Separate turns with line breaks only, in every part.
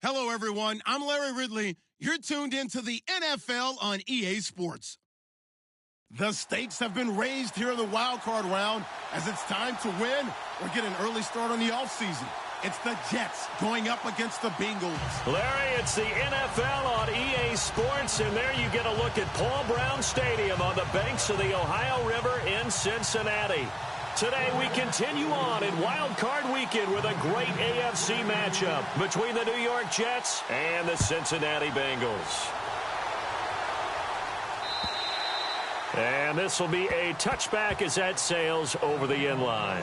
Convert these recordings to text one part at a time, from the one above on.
Hello, everyone. I'm Larry Ridley. You're tuned into the NFL on EA Sports. The stakes have been raised here in the wild card round as it's time to win or get an early start on the offseason. It's the Jets going up against the Bengals.
Larry, it's the NFL on EA Sports, and there you get a look at Paul Brown Stadium on the banks of the Ohio River in Cincinnati. Today we continue on in Wild Card Weekend with a great AFC matchup between the New York Jets and the Cincinnati Bengals. And this will be a touchback as that sails over the end line.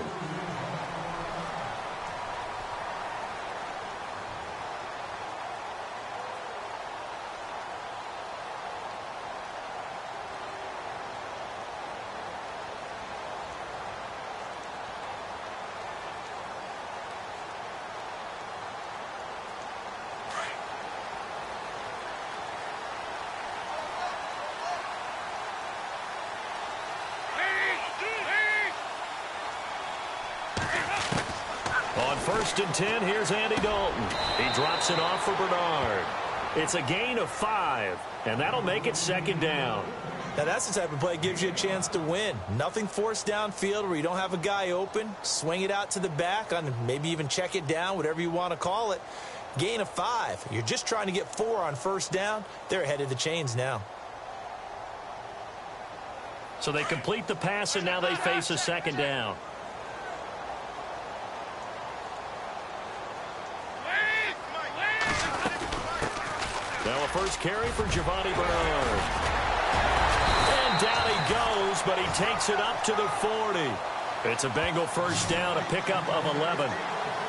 On 1st and 10, here's Andy Dalton. He drops it off for Bernard. It's a gain of 5, and that'll make it 2nd down.
Now, that's the type of play that gives you a chance to win. Nothing forced downfield where you don't have a guy open. Swing it out to the back, on maybe even check it down, whatever you want to call it. Gain of 5. You're just trying to get 4 on 1st down. They're ahead of the chains now.
So they complete the pass, and now they face a 2nd down. Now a first carry for Giovanni Bernard. And down he goes, but he takes it up to the 40. It's a Bengal 1st down, a pickup of 11.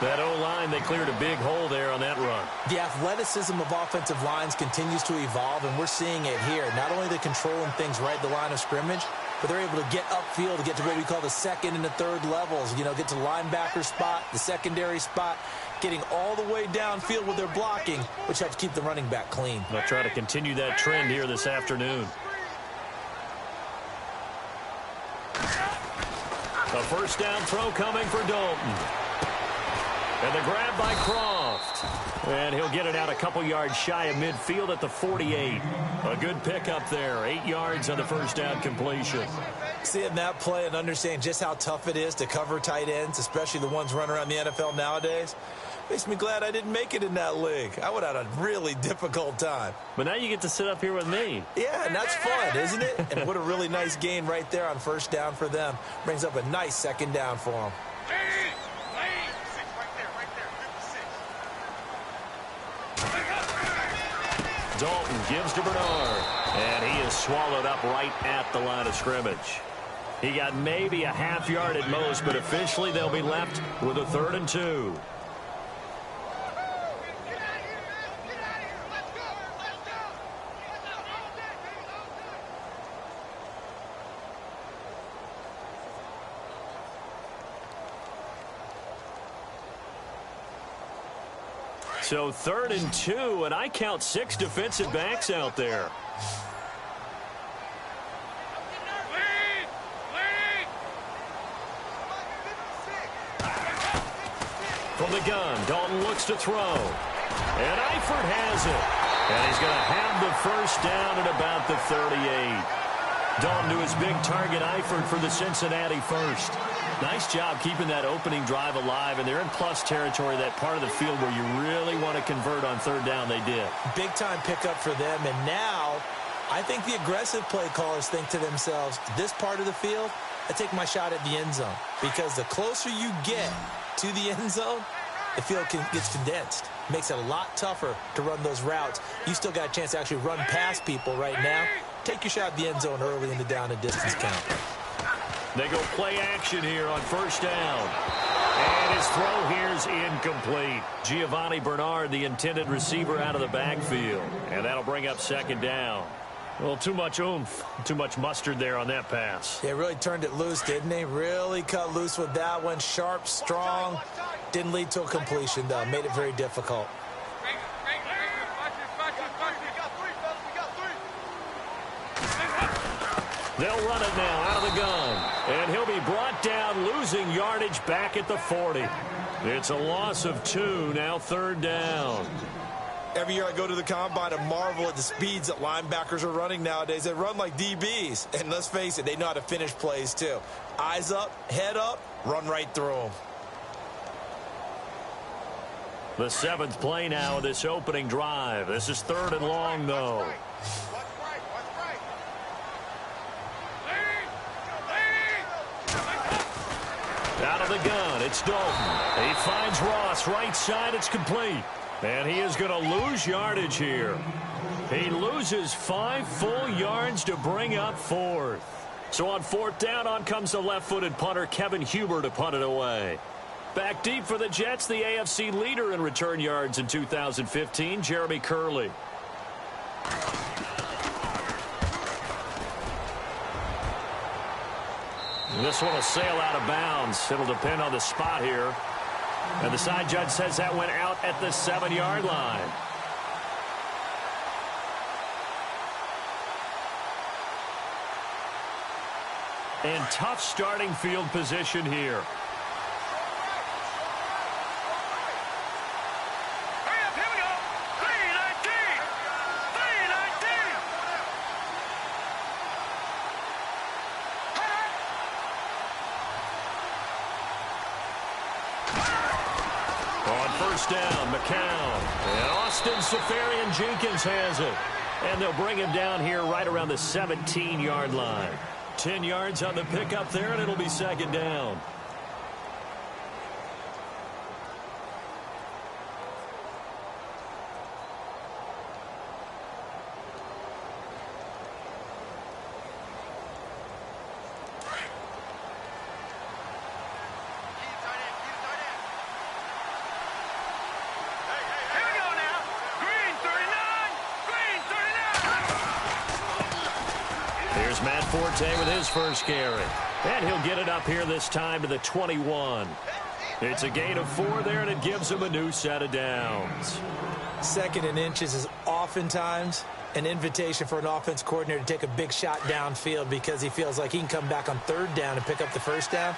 That O-line, they cleared a big hole there on that run.
The athleticism of offensive lines continues to evolve, and we're seeing it here. Not only they're controlling things right at the line of scrimmage, but they're able to get upfield to get to what we call the 2nd and the 3rd levels. You know, get to the linebacker spot, the secondary spot, getting all the way downfield with their blocking, which helps keep the running back clean.
They'll try to continue that trend here this afternoon. A 1st down throw coming for Dalton. And the grab by Croft. And he'll get it out a couple yards shy of midfield at the 48. A good pickup there. 8 yards on the 1st down completion.
Seeing that play and understanding just how tough it is to cover tight ends, especially the ones running around the NFL nowadays, makes me glad I didn't make it in that league. I would have had a really difficult time.
But now you get to sit up here with me.
Yeah, and that's fun, isn't it? And what a really nice gain right there on 1st down for them. Brings up a nice 2nd down for them.
Dalton gives to Bernard, and he is swallowed up right at the line of scrimmage. He got maybe a half yard at most, but officially they'll be left with a 3rd and 2. So 3rd and 2, and I count 6 defensive backs out there. From the gun, Dalton looks to throw. And Eifert has it. And he's going to have the 1st down at about the 38. Dalton to his big target, Eifert, for the Cincinnati 1st. Nice job keeping that opening drive alive, and they're in plus territory, that part of the field where you really want to convert on 3rd down. They did. Big-time pickup for them, and now I think the aggressive play callers think to themselves, this part of the field, I take my shot at the end zone, because the closer you get to the end zone, the field gets condensed. Makes it a lot tougher to run those routes. You still got a chance to actually run past people right now. Take your shot at the end zone early in the down and distance count. They go play action here on 1st down. And his throw here's incomplete. Giovanni Bernard, the intended receiver, out of the backfield. And that'll bring up 2nd down. Well, too much oomph, too much mustard there on that pass. Yeah, really turned it loose, didn't he? Really cut loose with that one. Sharp, strong. Didn't lead to a completion, though. Made it very difficult. They'll run it now out of the gun. And he'll be brought down, losing yardage back at the 40. It's a loss of 2, now 3rd down.
Every year I go to the combine and marvel at the speeds that linebackers are running nowadays. They run like DBs. And let's face it, they know how to finish plays too. Eyes up, head up, run right through them.
The 7th play now of this opening drive. This is 3rd and long, though. Out of the gun, it's Dalton. He finds Ross, right side, it's complete. And he is going to lose yardage here. He loses 5 full yards to bring up 4th. So on 4th down, on comes the left-footed punter, Kevin Huber, to punt it away. Back deep for the Jets, the AFC leader in return yards in 2015, Jeremy Curley. This one will sail out of bounds. It'll depend on the spot here. And the side judge says that went out at the 7-yard line. And tough starting field position here. Down, McCown. And Austin Safarian-Jenkins has it. And they'll bring him down here right around the 17-yard line. 10 yards on the pickup there, and it'll be 2nd down. Matt Forte with his first carry. And he'll get it up here this time to the 21. It's a gain of 4 there, and it gives him a new set of downs.
2nd and inches is oftentimes an invitation for an offense coordinator to take a big shot downfield because he feels like he can come back on 3rd down and pick up the 1st down.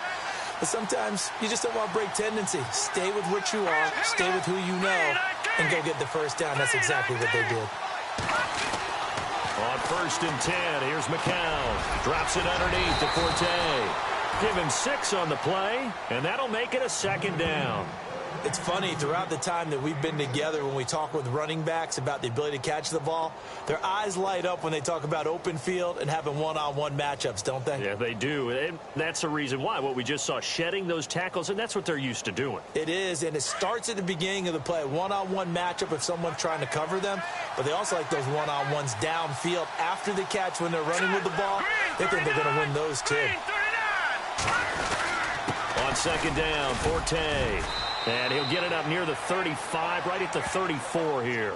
But sometimes you just don't want to break tendency. Stay with what you are, stay with who you know, and go get the 1st down. That's exactly what they did.
On 1st and 10, here's McCown. Drops it underneath to Forte. Give him 6 on the play, and that'll make it a 2nd down.
It's funny, throughout the time that we've been together, when we talk with running backs about the ability to catch the ball, their eyes light up when they talk about open field and having one-on-one matchups, don't they?
Yeah, they do. And that's the reason why. What we just saw, shedding those tackles, and that's what they're used to doing.
It is, and it starts at the beginning of the play. One-on-one matchup if someone's trying to cover them, but they also like those one-on-ones downfield after the catch when they're running with the ball. They think they're going to win those, too.
On 2nd down, Forte. And he'll get it up near the 35, right at the 34 here.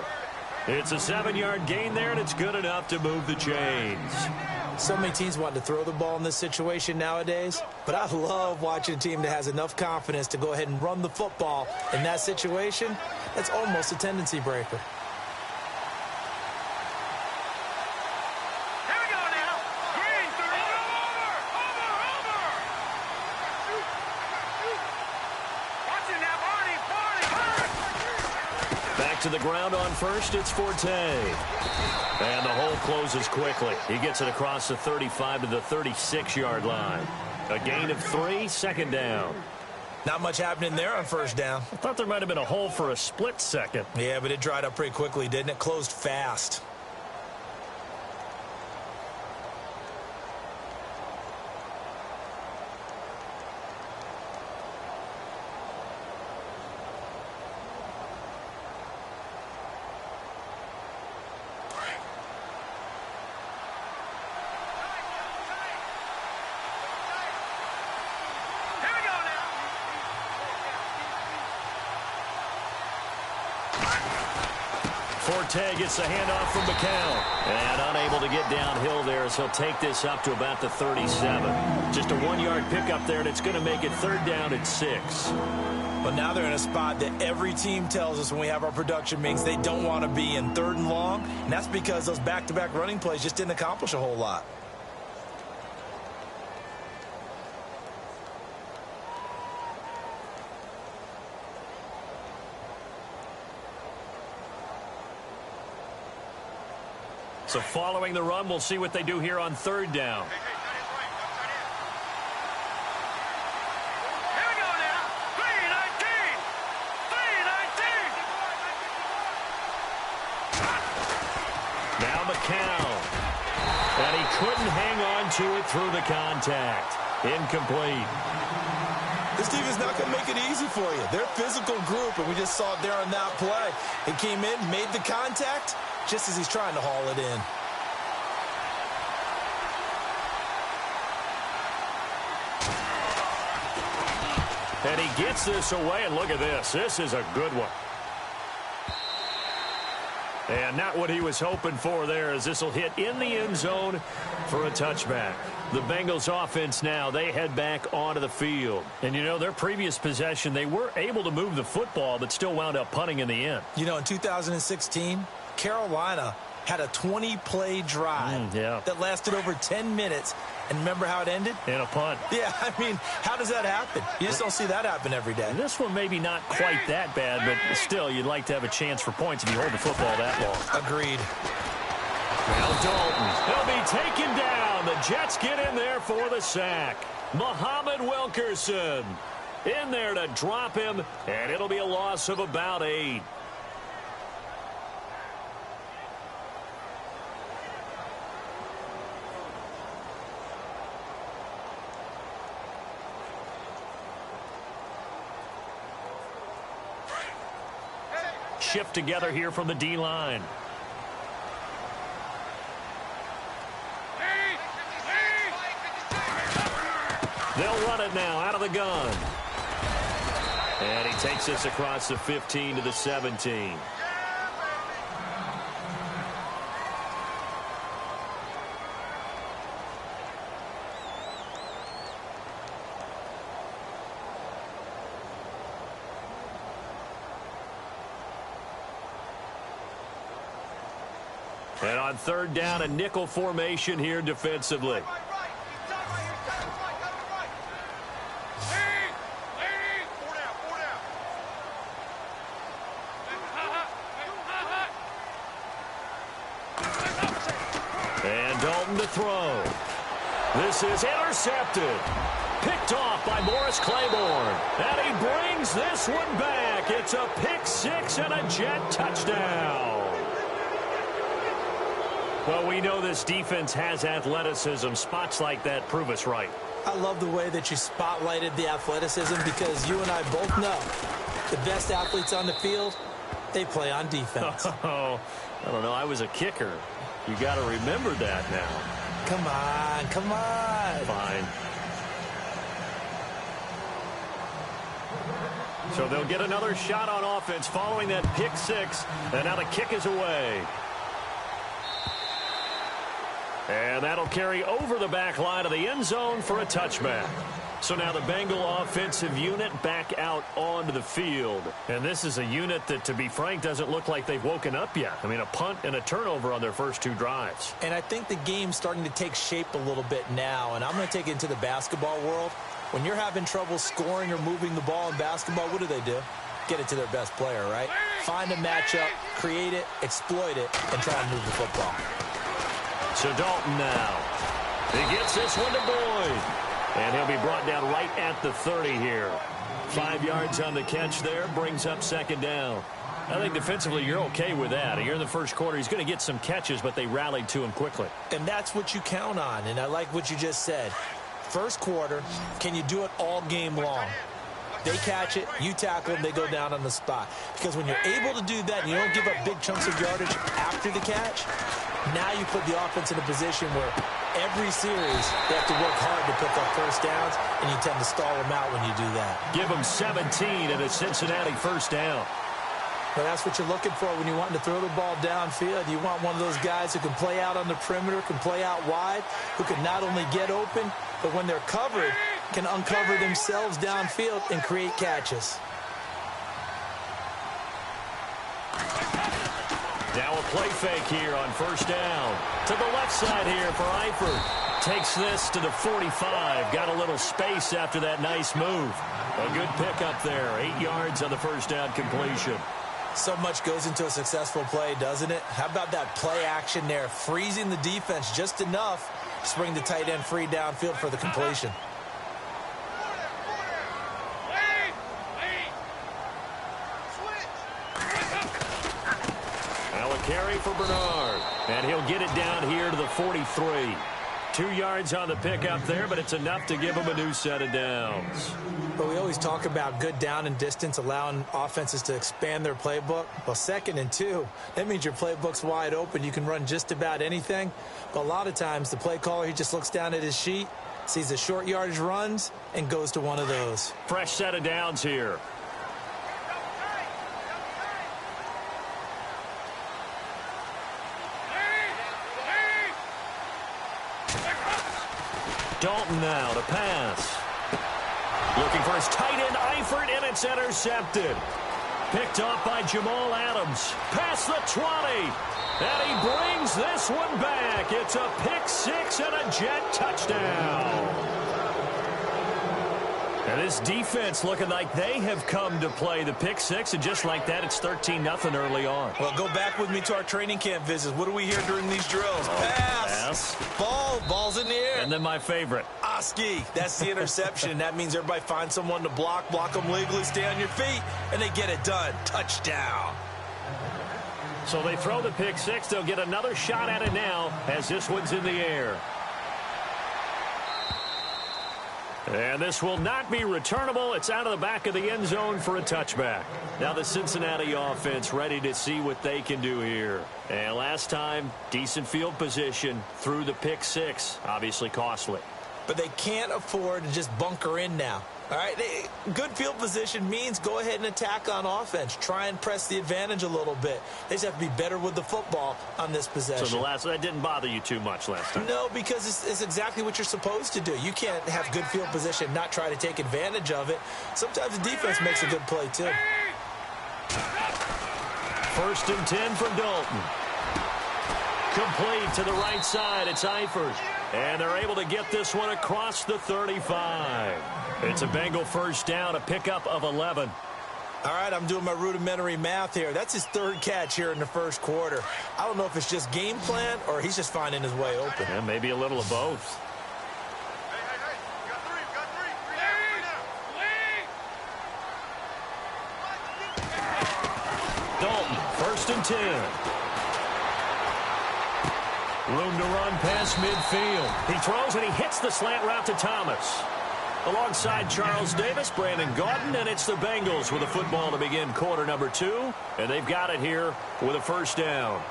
It's a 7-yard gain there, and it's good enough to move the chains.
So many teams want to throw the ball in this situation nowadays, but I love watching a team that has enough confidence to go ahead and run the football. In that situation, that's almost a tendency breaker.
To the ground on 1st, it's Forte. And the hole closes quickly. He gets it across the 35 to the 36-yard line. A gain of 3, 2nd down.
Not much happening there on 1st down.
I thought there might have been a hole for a split second.
Yeah, but it dried up pretty quickly, didn't it? Closed fast.
Forte gets the handoff from McCown. And unable to get downhill there as he'll take this up to about the 37. Just a 1-yard pickup there, and it's going to make it 3rd down at 6.
But now they're in a spot that every team tells us when we have our production meetings they don't want to be in 3rd and long. And that's because those back-to-back running plays just didn't accomplish a whole lot.
So following the run, we'll see what they do here on third down. Now McCown. And he couldn't hang on to it through the contact. Incomplete.
This team is not going to make it easy for you. They're a physical group, and we just saw it there on that play. He came in, made the contact, just as he's trying to haul it in.
And he gets this away, and look at this. This is a good one. And not what he was hoping for there, as this will hit in the end zone for a touchback. The Bengals offense now, they head back onto the field. And, you know, their previous possession, they were able to move the football, but still wound up punting in the end.
You know, in 2016, Carolina had a 20-play drive that lasted over 10 minutes. And remember how it ended?
In a punt.
Yeah, I mean, how does that happen? You just don't see that happen every day.
And this one maybe not quite that bad, but still, you'd like to have a chance for points if you hold the football that long.
Agreed.
Now Dalton, he'll be taken down. The Jets get in there for the sack. Muhammad Wilkerson in there to drop him, and it'll be a loss of about 8. Shift together here from the D-line. They'll run it now out of the gun. And he takes this across the 15 to the 17. And on third down, a nickel formation here defensively. And Dalton to throw. This is intercepted. Picked off by Morris Claiborne. And he brings this one back. It's a pick six and a Jet touchdown. Well, we know this defense has athleticism. Spots like that prove us right.
I love the way that you spotlighted the athleticism, because you and I both know the best athletes on the field, they play on defense.
Oh, I don't know. I was a kicker. You got to remember that now.
Come on, come on.
Fine. So they'll get another shot on offense following that pick six, and now the kick is away. And that'll carry over the back line of the end zone for a touchback. So now the Bengal offensive unit back out onto the field. And this is a unit that, to be frank, doesn't look like they've woken up yet. I mean, a punt and a turnover on their first 2 drives.
And I think the game's starting to take shape a little bit now. And I'm going to take it into the basketball world. When you're having trouble scoring or moving the ball in basketball, what do? Get it to their best player, right? Find a matchup, create it, exploit it, and try and move the football.
So Dalton now. He gets this one to Boyd. And he'll be brought down right at the 30 here. 5 yards on the catch there. Brings up second down. I think defensively you're okay with that. Here in the first quarter, he's going to get some catches, but they rallied to him quickly.
And that's what you count on. And I like what you just said. First quarter, can you do it all game long? They catch it, you tackle them, they go down on the spot. Because when you're able to do that and you don't give up big chunks of yardage after the catch, now you put the offense in a position where every series they have to work hard to pick up first downs, and you tend to stall them out when you do that.
Give them 17 and a Cincinnati first down.
But that's what you're looking for when you want to throw the ball downfield. You want one of those guys who can play out on the perimeter, can play out wide, who can not only get open, but when they're covered, can uncover themselves downfield and create catches.
Now a play fake here on first down. To the left side here for Eifert. Takes this to the 45. Got a little space after that nice move. A good pickup there. 8 yards on the first down completion.
So much goes into a successful play, doesn't it? How about that play action there, freezing the defense just enough to bring the tight end free downfield for the completion.
Now a carry for Bernard, and he'll get it down here to the 43. 2 yards on the pickup there, but it's enough to give him a new set of downs.
But we always talk about good down and distance, allowing offenses to expand their playbook. Well, 2nd and 2, that means your playbook's wide open. You can run just about anything. But a lot of times, the play caller, he just looks down at his sheet, sees the short yardage runs, and goes to one of those.
Fresh set of downs here. Dalton now to pass. Looking for his tight end, Eifert, and it's intercepted. Picked off by Jamal Adams. Past the 20. And he brings this one back. It's a pick-6 and a jet touchdown. And this defense looking like they have come to play the pick-6, and just like that, it's 13-0 early on.
Well, go back with me to our training camp visits. What do we hear during these drills? Pass. Ball's in the air.
And then my favorite.
Oski. That's the interception. That means everybody finds someone to block them legally, stay on your feet, and they get it done. Touchdown.
So they throw the pick-6. They'll get another shot at it now as this one's in the air. And this will not be returnable. It's out of the back of the end zone for a touchback. Now the Cincinnati offense ready to see what they can do here. And last time, decent field position through the pick-6. Obviously costly.
But they can't afford to just bunker in now. All right, good field position means go ahead and attack on offense. Try and press the advantage a little bit. They just have to be better with the football on this possession.
So that didn't bother you too much last time?
No, because it's exactly what you're supposed to do. You can't have good field position and not try to take advantage of it. Sometimes the defense makes a good play, too.
1st and 10 for Dalton. Complete to the right side. It's Eifert. And they're able to get this one across the 35. It's a Bengal first down, a pickup of 11.
All right, I'm doing my rudimentary math here. That's his 3rd catch here in the 1st quarter. I don't know if it's just game plan or he's just finding his way open.
Yeah, maybe a little of both. Dalton, 1st and 10. Room to run past midfield. He throws and he hits the slant route to Thomas. Alongside Charles Davis, Brandon Gaudin, and it's the Bengals with a football to begin quarter number 2. And they've got it here with a first down.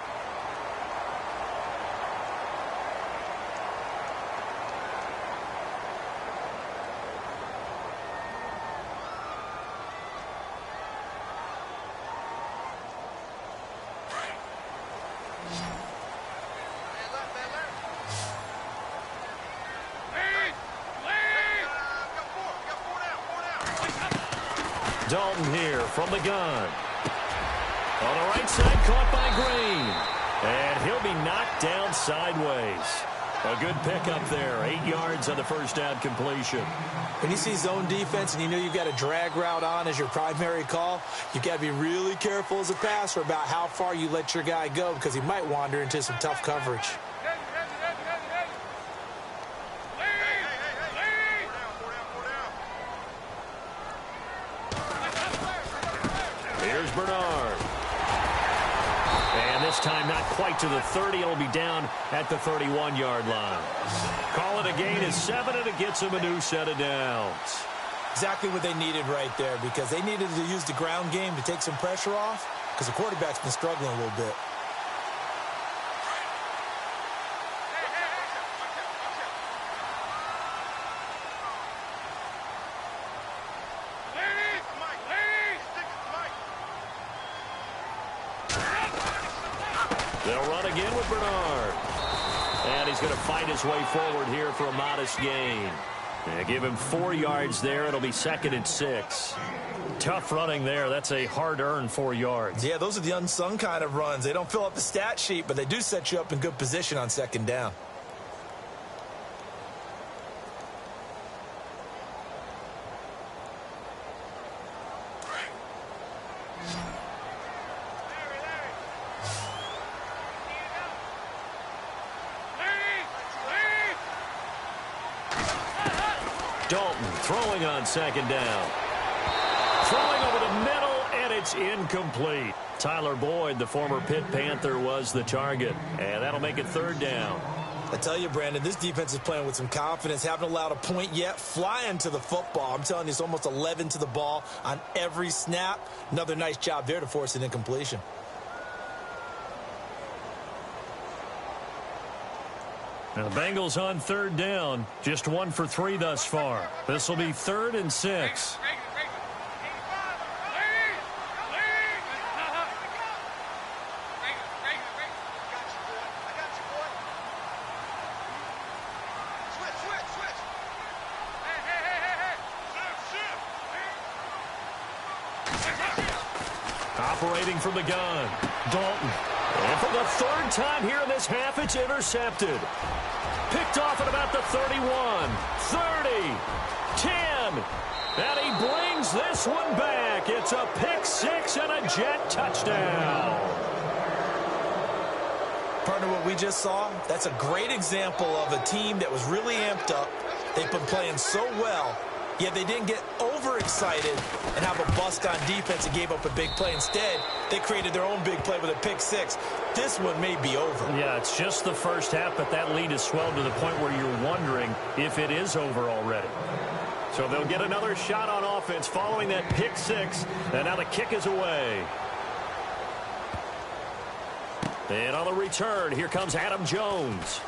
Dalton here from the gun. On the right side, caught by Green. And he'll be knocked down sideways. A good pickup there. 8 yards on the first down completion.
When you see zone defense and you know you've got a drag route on as your primary call, you've got to be really careful as a passer about how far you let your guy go because he might wander into some tough coverage.
Here's Bernard. And this time not quite to the 30. It'll be down at the 31-yard line. Call it a gain of 7, and it gets him a new set of downs.
Exactly what they needed right there because they needed to use the ground game to take some pressure off because the quarterback's been struggling a little bit.
They'll run again with Bernard. And he's going to fight his way forward here for a modest gain. And give him 4 yards there. It'll be 2nd and 6. Tough running there. That's a hard-earned 4 yards.
Yeah, those are the unsung kind of runs. They don't fill up the stat sheet, but they do set you up in good position on 2nd down.
Dalton throwing on second down. Throwing over the middle, and it's incomplete. Tyler Boyd, the former Pitt Panther, was the target, and that'll make it third down.
I tell you, Brandon, this defense is playing with some confidence. Haven't allowed a point yet. Flying to the football. I'm telling you, it's almost 11 to the ball on every snap. Another nice job there to force an incompletion.
Now the Bengals on third down. Just 1 for 3 thus far. This will be 3rd and 6. Operating from the gun, Dalton. And for the 3rd time here in this half, it's intercepted. Picked off at about the 31, 30, 10. And he brings this one back. It's a pick 6 and a Jet touchdown.
Partner, what we just saw, that's a great example of a team that was really amped up. They've been playing so well, yet they didn't get overexcited and have a bust on defense and gave up a big play. Instead, they created their own big play with a pick 6. This one may be over.
Yeah, it's just the first half, but that lead has swelled to the point where you're wondering if it is over already. So they'll get another shot on offense following that pick 6, and now the kick is away. And on the return, here comes Adam Jones.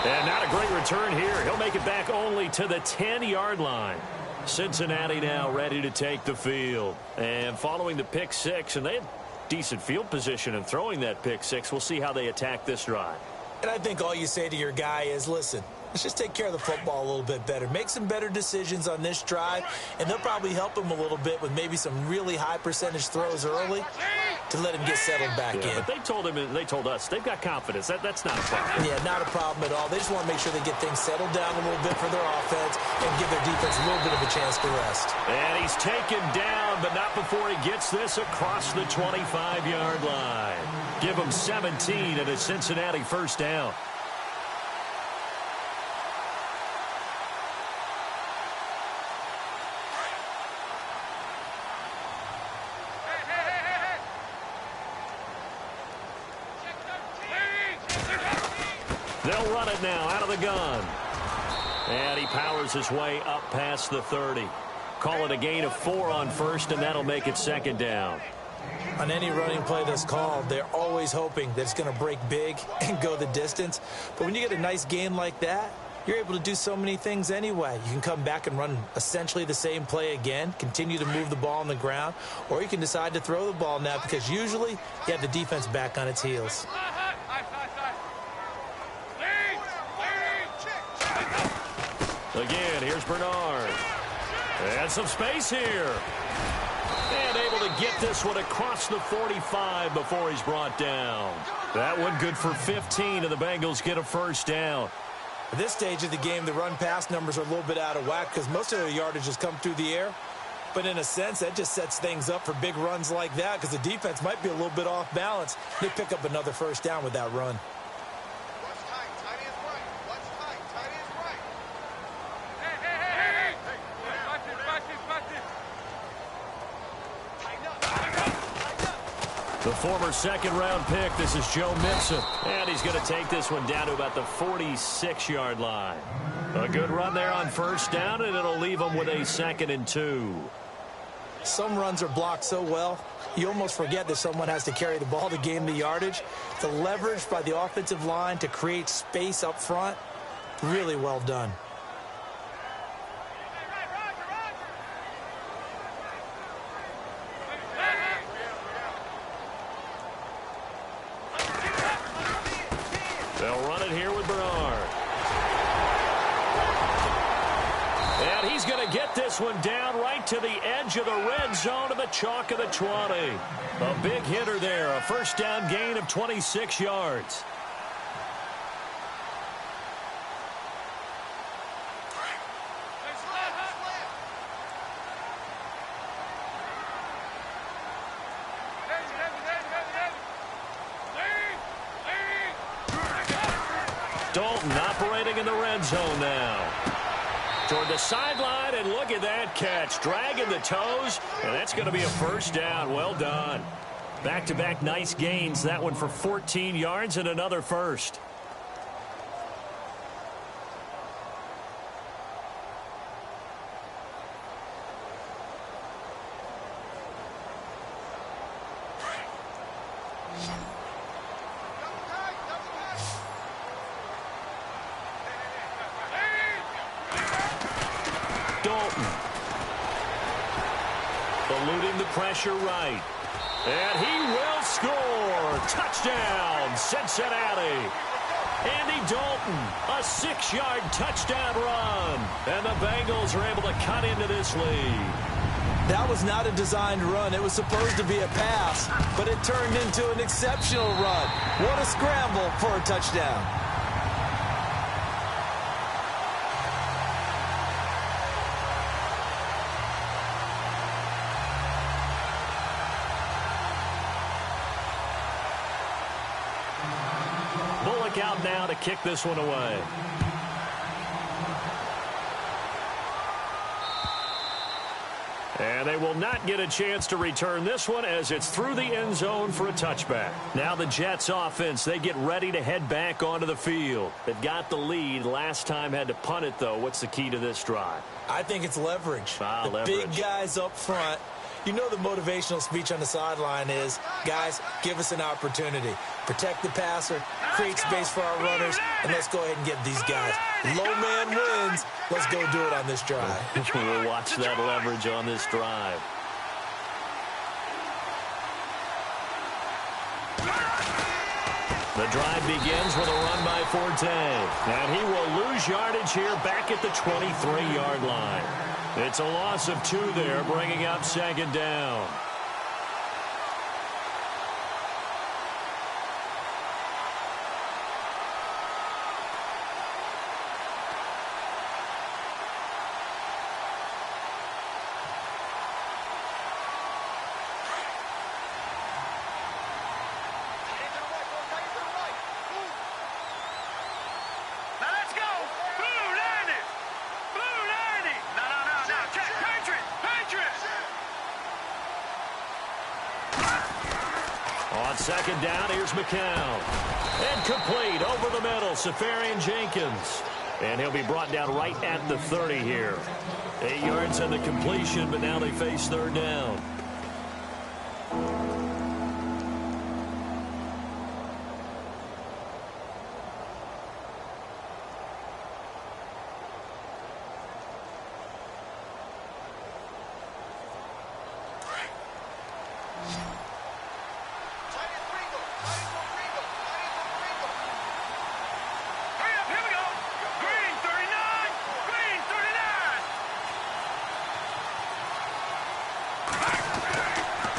And not a great return here. He'll make it back only to the 10-yard line. Cincinnati now ready to take the field. And following the pick 6, and they had decent field position in throwing that pick 6. We'll see how they attack this drive.
And I think all you say to your guy is, listen, let's just take care of the football a little bit better. Make some better decisions on this drive, and they'll probably help him a little bit with maybe some really high percentage throws early to let him get settled back in.
But they told us they've got confidence. That's not a problem.
Yeah, not a problem at all. They just want to make sure they get things settled down a little bit for their offense and give their defense a little bit of a chance to rest.
And he's taken down, but not before he gets this across the 25-yard line. Give him 17 at a Cincinnati first down. They'll run it now out of the gun. And he powers his way up past the 30. Call it a gain of 4 on first, and that'll make it second down.
On any running play that's called, they're always hoping that it's going to break big and go the distance. But when you get a nice gain like that, you're able to do so many things anyway. You can come back and run essentially the same play again, continue to move the ball on the ground, or you can decide to throw the ball now because usually you have the defense back on its heels.
Again, here's Bernard. And some space here. And able to get this one across the 45 before he's brought down. That one good for 15, and the Bengals get a first down.
At this stage of the game, the run-pass numbers are a little bit out of whack because most of their yardage has come through the air. But in a sense, that just sets things up for big runs like that because the defense might be a little bit off balance. They pick up another first down with that run.
The former second-round pick, this is Joe Mixon. And he's going to take this one down to about the 46-yard line. A good run there on first down, and it'll leave him with a 2nd and 2.
Some runs are blocked so well, you almost forget that someone has to carry the ball to gain the yardage. The leverage by the offensive line to create space up front, really well done.
They'll run it here with Bernard. And he's going to get this one down right to the edge of the red zone to the chalk of the 20. A big hitter there, a first down gain of 26 yards. Dalton operating in the red zone now. Toward the sideline, and look at that catch. Dragging the toes, and that's going to be a first down. Well done. Back-to-back nice gains. That one for 14 yards and another first. Dalton. Eluding the pressure right. And he will score. Touchdown, Cincinnati. Andy Dalton, a 6-yard touchdown run. And the Bengals are able to cut into this lead.
That was not a designed run. It was supposed to be a pass, but it turned into an exceptional run. What a scramble for a touchdown.
Bullock out now to kick this one away. And they will not get a chance to return this one as it's through the end zone for a touchback. Now the Jets offense, they get ready to head back onto the field. They've got the lead. Last time had to punt it, though. What's the key to this drive?
I think it's leverage.
Leverage.
Big guys up front. You know the motivational speech on the sideline is, guys, give us an opportunity. Protect the passer, create space for our runners, and let's go ahead and get these guys. Low man wins. Let's go do it on this drive.
We'll watch that leverage on this drive. The drive begins with a run by Forte. And he will lose yardage here back at the 23-yard line. It's a loss of 2 there, bringing up second down. On second down, here's McCown. And complete over the middle, Safarian Jenkins. And he'll be brought down right at the 30 here. 8 yards on the completion, but now they face third down.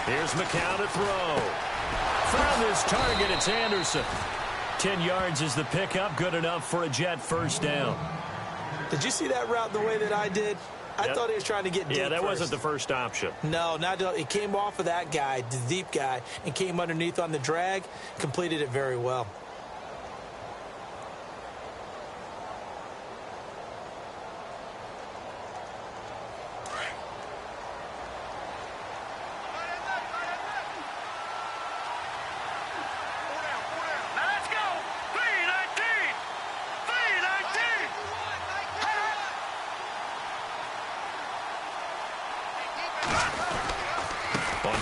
Here's McCown to throw. Found his target. It's Anderson. 10 yards is the pickup. Good enough for a Jet first down.
Did you see that route the way that I did? I thought he was trying to get deep.
Yeah, that
first.
wasn't the first option.
No, not at all. It came off of that guy, the deep guy, and came underneath on the drag. Completed it very well.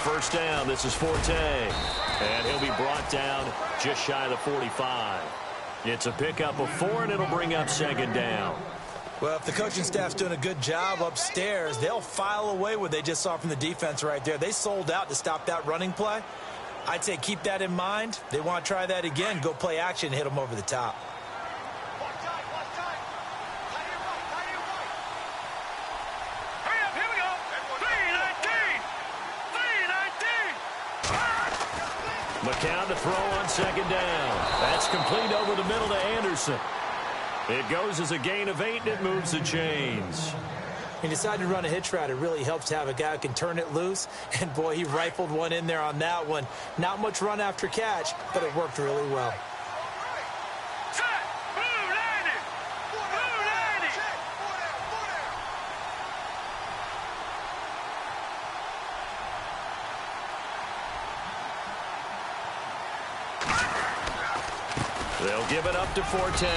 First down, this is Forte. And he'll be brought down just shy of the 45. It's a pickup of 4, and it'll bring up second down.
Well, if the coaching staff's doing a good job upstairs, they'll file away what they just saw from the defense right there. They sold out to stop that running play. I'd say keep that in mind. They want to try that again, go play action, and hit them over the top.
McCown to throw on second down. That's complete over the middle to Anderson. It goes as a gain of 8, and it moves the chains.
He decided to run a hitch route. It really helps to have a guy who can turn it loose. And, boy, he rifled one in there on that one. Not much run after catch, but it worked really well.
Set, blue
They'll give it up to Forte.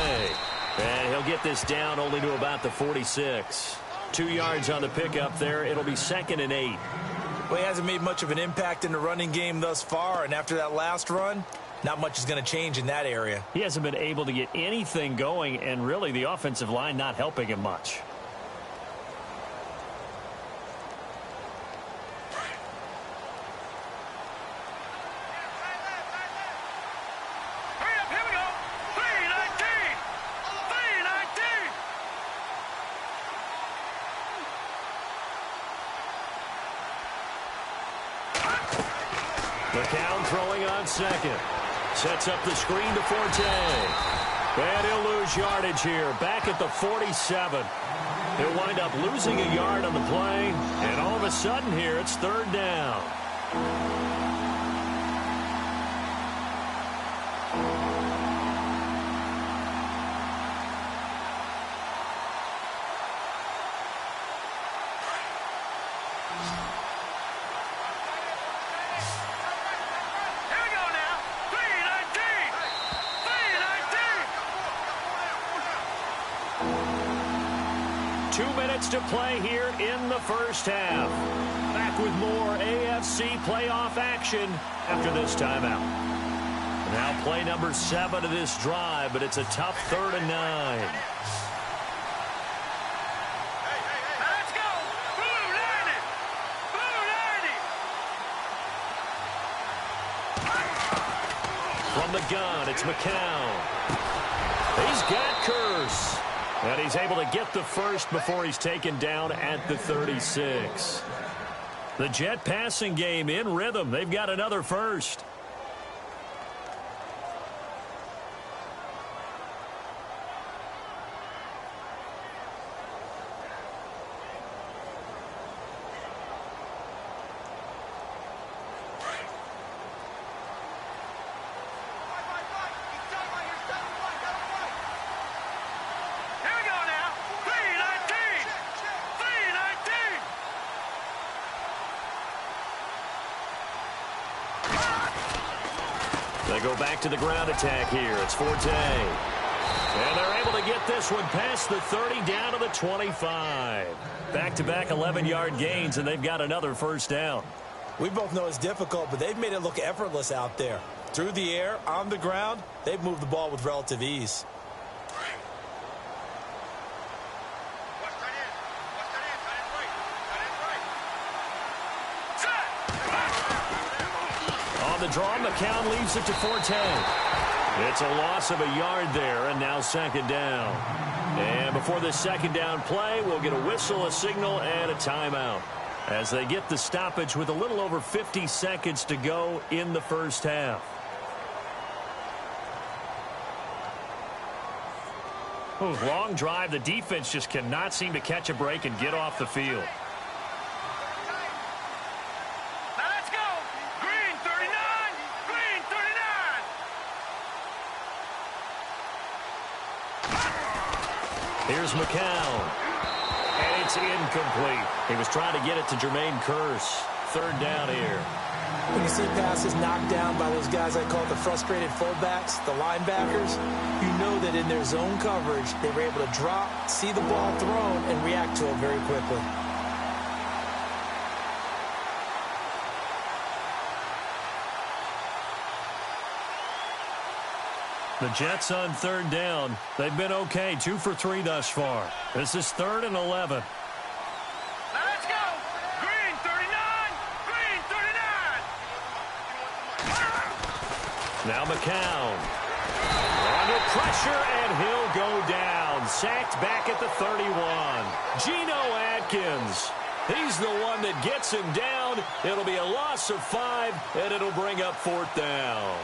And he'll get this down only to about the 46. 2 yards on the pickup there. It'll be 2nd and 8.
Well, he hasn't made much of an impact in the running game thus far, and after that last run, not much is going to change in that area.
He hasn't been able to get anything going, and really the offensive line not helping him much. McCown throwing on second. Sets up the screen to Forte. And he'll lose yardage here. Back at the 47. He'll wind up losing a yard on the play. And all of a sudden here, it's 3rd down. To play here in the first half. Back with more AFC playoff action after this timeout. Now play number 7 of this drive, but it's a tough 3rd and 9.
Let's go! Blue Lightning! Blue Lightning!
From the gun, it's McCown. He's got Curse. And he's able to get the first before he's taken down at the 36. The Jet passing game in rhythm. They've got another first. They go back to the ground attack here. It's Forte. And they're able to get this one past the 30 down to the 25. Back-to-back 11-yard gains, and they've got another first down.
We both know it's difficult, but they've made it look effortless out there. Through the air, on the ground, they've moved the ball with relative ease.
On the draw, McCown leaves it to Forte. It's a loss of a yard there, and now 2nd down. And before this 2nd down play, we'll get a whistle, a signal, and a timeout as they get the stoppage with a little over 50 seconds to go in the first half. Ooh, long drive. The defense just cannot seem to catch a break and get off the field. Here's McCown. And it's incomplete. He was trying to get it to Jermaine Curse. 3rd down here.
When you see passes knocked down by those guys I call the frustrated fullbacks, the linebackers, you know that in their zone coverage, they were able to drop, see the ball thrown, and react to it very quickly.
The Jets on 3rd down. They've been okay, 2 for 3 thus far. This is 3rd and 11.
Let's go! Green 39! Green 39!
Now McCown. Under pressure, and he'll go down. Sacked back at the 31. Geno Atkins. He's the one that gets him down. It'll be a loss of 5, and it'll bring up 4th down.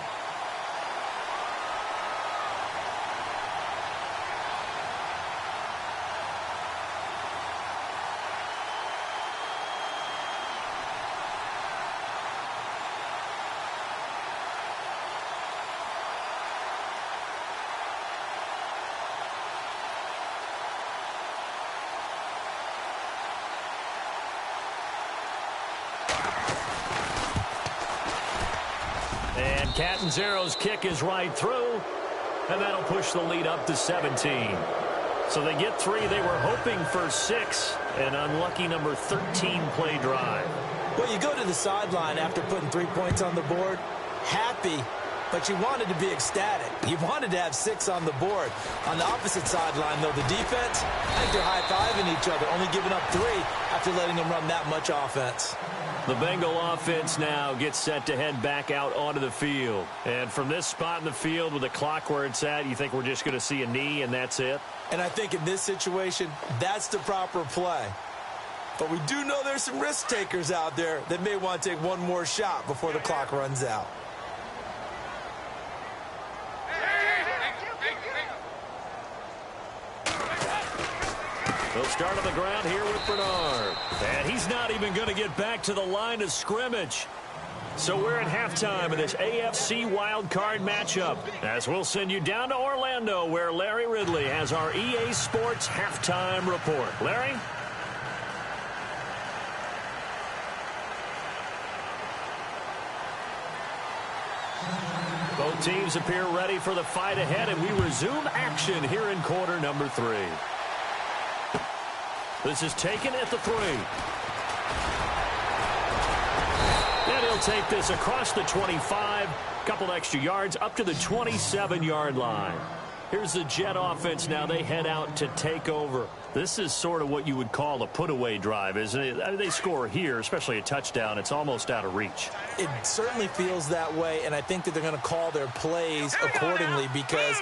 Catanzaro's kick is right through, and that'll push the lead up to 17. So they get 3. They were hoping for 6. An unlucky number 13 play drive.
Well, you go to the sideline after putting 3 points on the board, happy, but you wanted to be ecstatic. You wanted to have 6 on the board. On the opposite sideline, though, the defense, I think they're high-fiving each other, only giving up 3 after letting them run that much offense.
The Bengal offense now gets set to head back out onto the field. And from this spot in the field with the clock where it's at, you think we're just going to see a knee and that's it?
And I think in this situation, that's the proper play. But we do know there's some risk takers out there that may want to take one more shot before the clock runs out.
They'll start on the ground here with Bernard. And he's not even going to get back to the line of scrimmage. So we're at halftime of this AFC wildcard matchup, as we'll send you down to Orlando, where Larry Ridley has our EA Sports halftime report. Larry? Both teams appear ready for the fight ahead, and we resume action here in quarter number 3. This is taken at the 3. And he'll take this across the 25, couple extra yards up to the 27-yard line. Here's the Jet offense now. They head out to take over. This is sort of what you would call a put-away drive, isn't it? I mean, they score here, especially a touchdown. It's almost out of reach.
It certainly feels that way, and I think that they're going to call their plays accordingly, because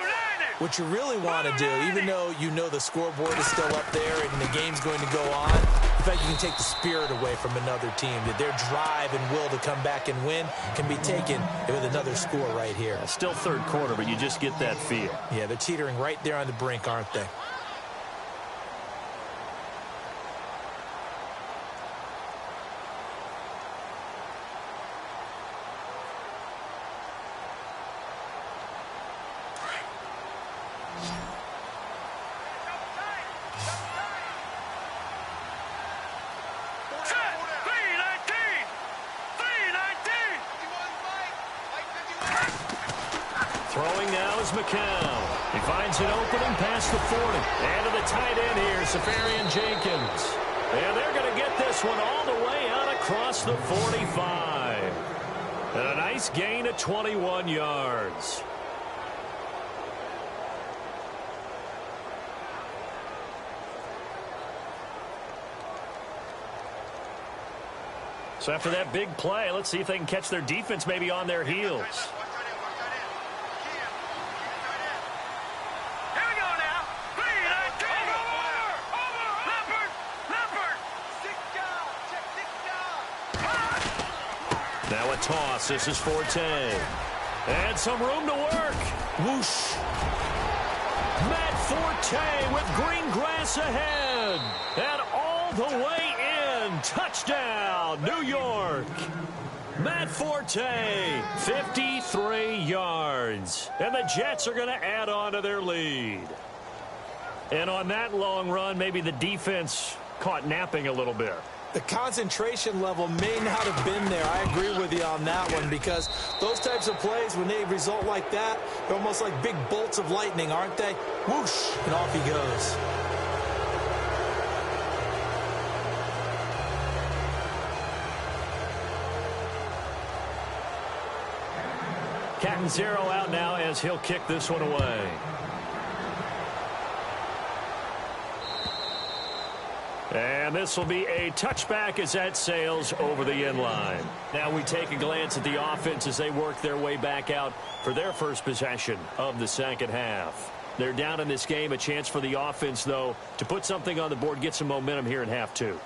what you really want to do, even though you know the scoreboard is still up there and the game's going to go on, in fact, you can take the spirit away from another team. That their drive and will to come back and win can be taken with another score right here.
Still third quarter, but you just get that feel.
Yeah, they're teetering right there on the brink, aren't they?
Throwing now is McCown. He finds an opening past the 40. And to the tight end here, Safarian Jenkins. And they're going to get this one all the way out across the 45. And a nice gain of 21 yards. So after that big play, let's see if they can catch their defense maybe on their heels. Now a toss. This is Forte. And some room to work. Whoosh. Matt Forte with green grass ahead. And all the way in. Touchdown, New York. Matt Forte, 53 yards. And the Jets are going to add on to their lead. And on that long run, maybe the defense caught napping a little bit.
The concentration level may not have been there. I agree with you on that one, because those types of plays, when they result like that, they're almost like big bolts of lightning, aren't they? Whoosh, and off he goes.
Catanzaro out now as he'll kick this one away. And this will be a touchback as that sails over the end line. Now we take a glance at the offense as they work their way back out for their first possession of the second half. They're down in this game. A chance for the offense, though, to put something on the board, get some momentum here in half 2.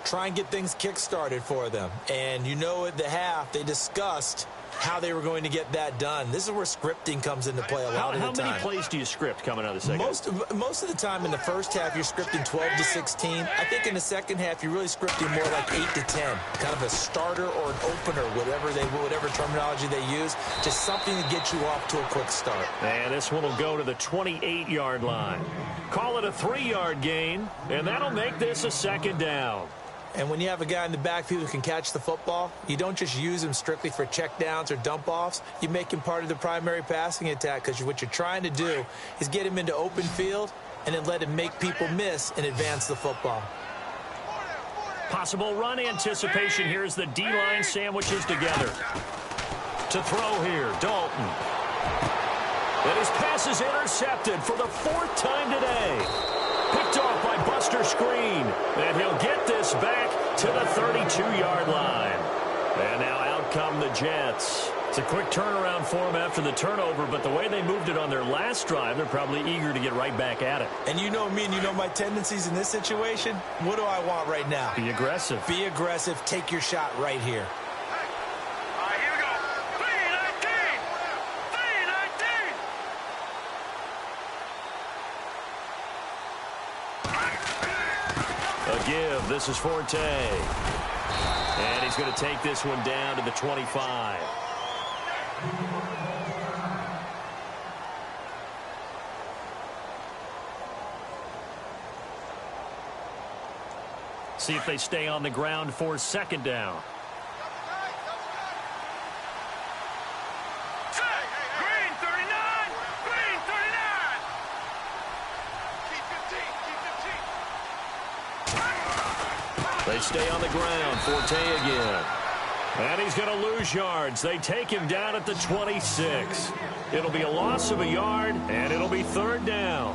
Try and get things kick-started for them. And you know at the half, they discussed how they were going to get that done. This is where scripting comes into play a lot of the time.
How many plays do you script coming out of the second half?
Most of the time in the first half, you're scripting 12 to 16. I think in the second half, you're really scripting more like 8 to 10. Kind of a starter or an opener, whatever terminology they use. Just something to get you off to a quick start.
And this one will go to the 28-yard line. Call it a 3-yard gain, and that'll make this a second down.
And when you have a guy in the backfield who can catch the football, you don't just use him strictly for checkdowns or dump-offs. You make him part of the primary passing attack, because what you're trying to do is get him into open field and then let him make people miss and advance the football.
Possible run anticipation here as the D-line sandwiches together. To throw here, Dalton. And his pass is intercepted for the 4th time today. Picked off by Buster Screen. And he'll get this back to the 32-yard line. And now out come the Jets. It's a quick turnaround for them after the turnover, but the way they moved it on their last drive, they're probably eager to get right back at it.
And you know me and you know my tendencies in this situation. What do I want right now?
Be aggressive.
Be aggressive. Take your shot right here.
All right, here we go. 319! 319!
A give. This is Forte. And he's going to take this one down to the 25. See if they stay on the ground for 2nd down.
Green 39! Green 39! Keep 15! Keep 15!
They stay on the ground. Forte again. And he's going to lose yards. They take him down at the 26. It'll be a loss of a yard, and it'll be 3rd down.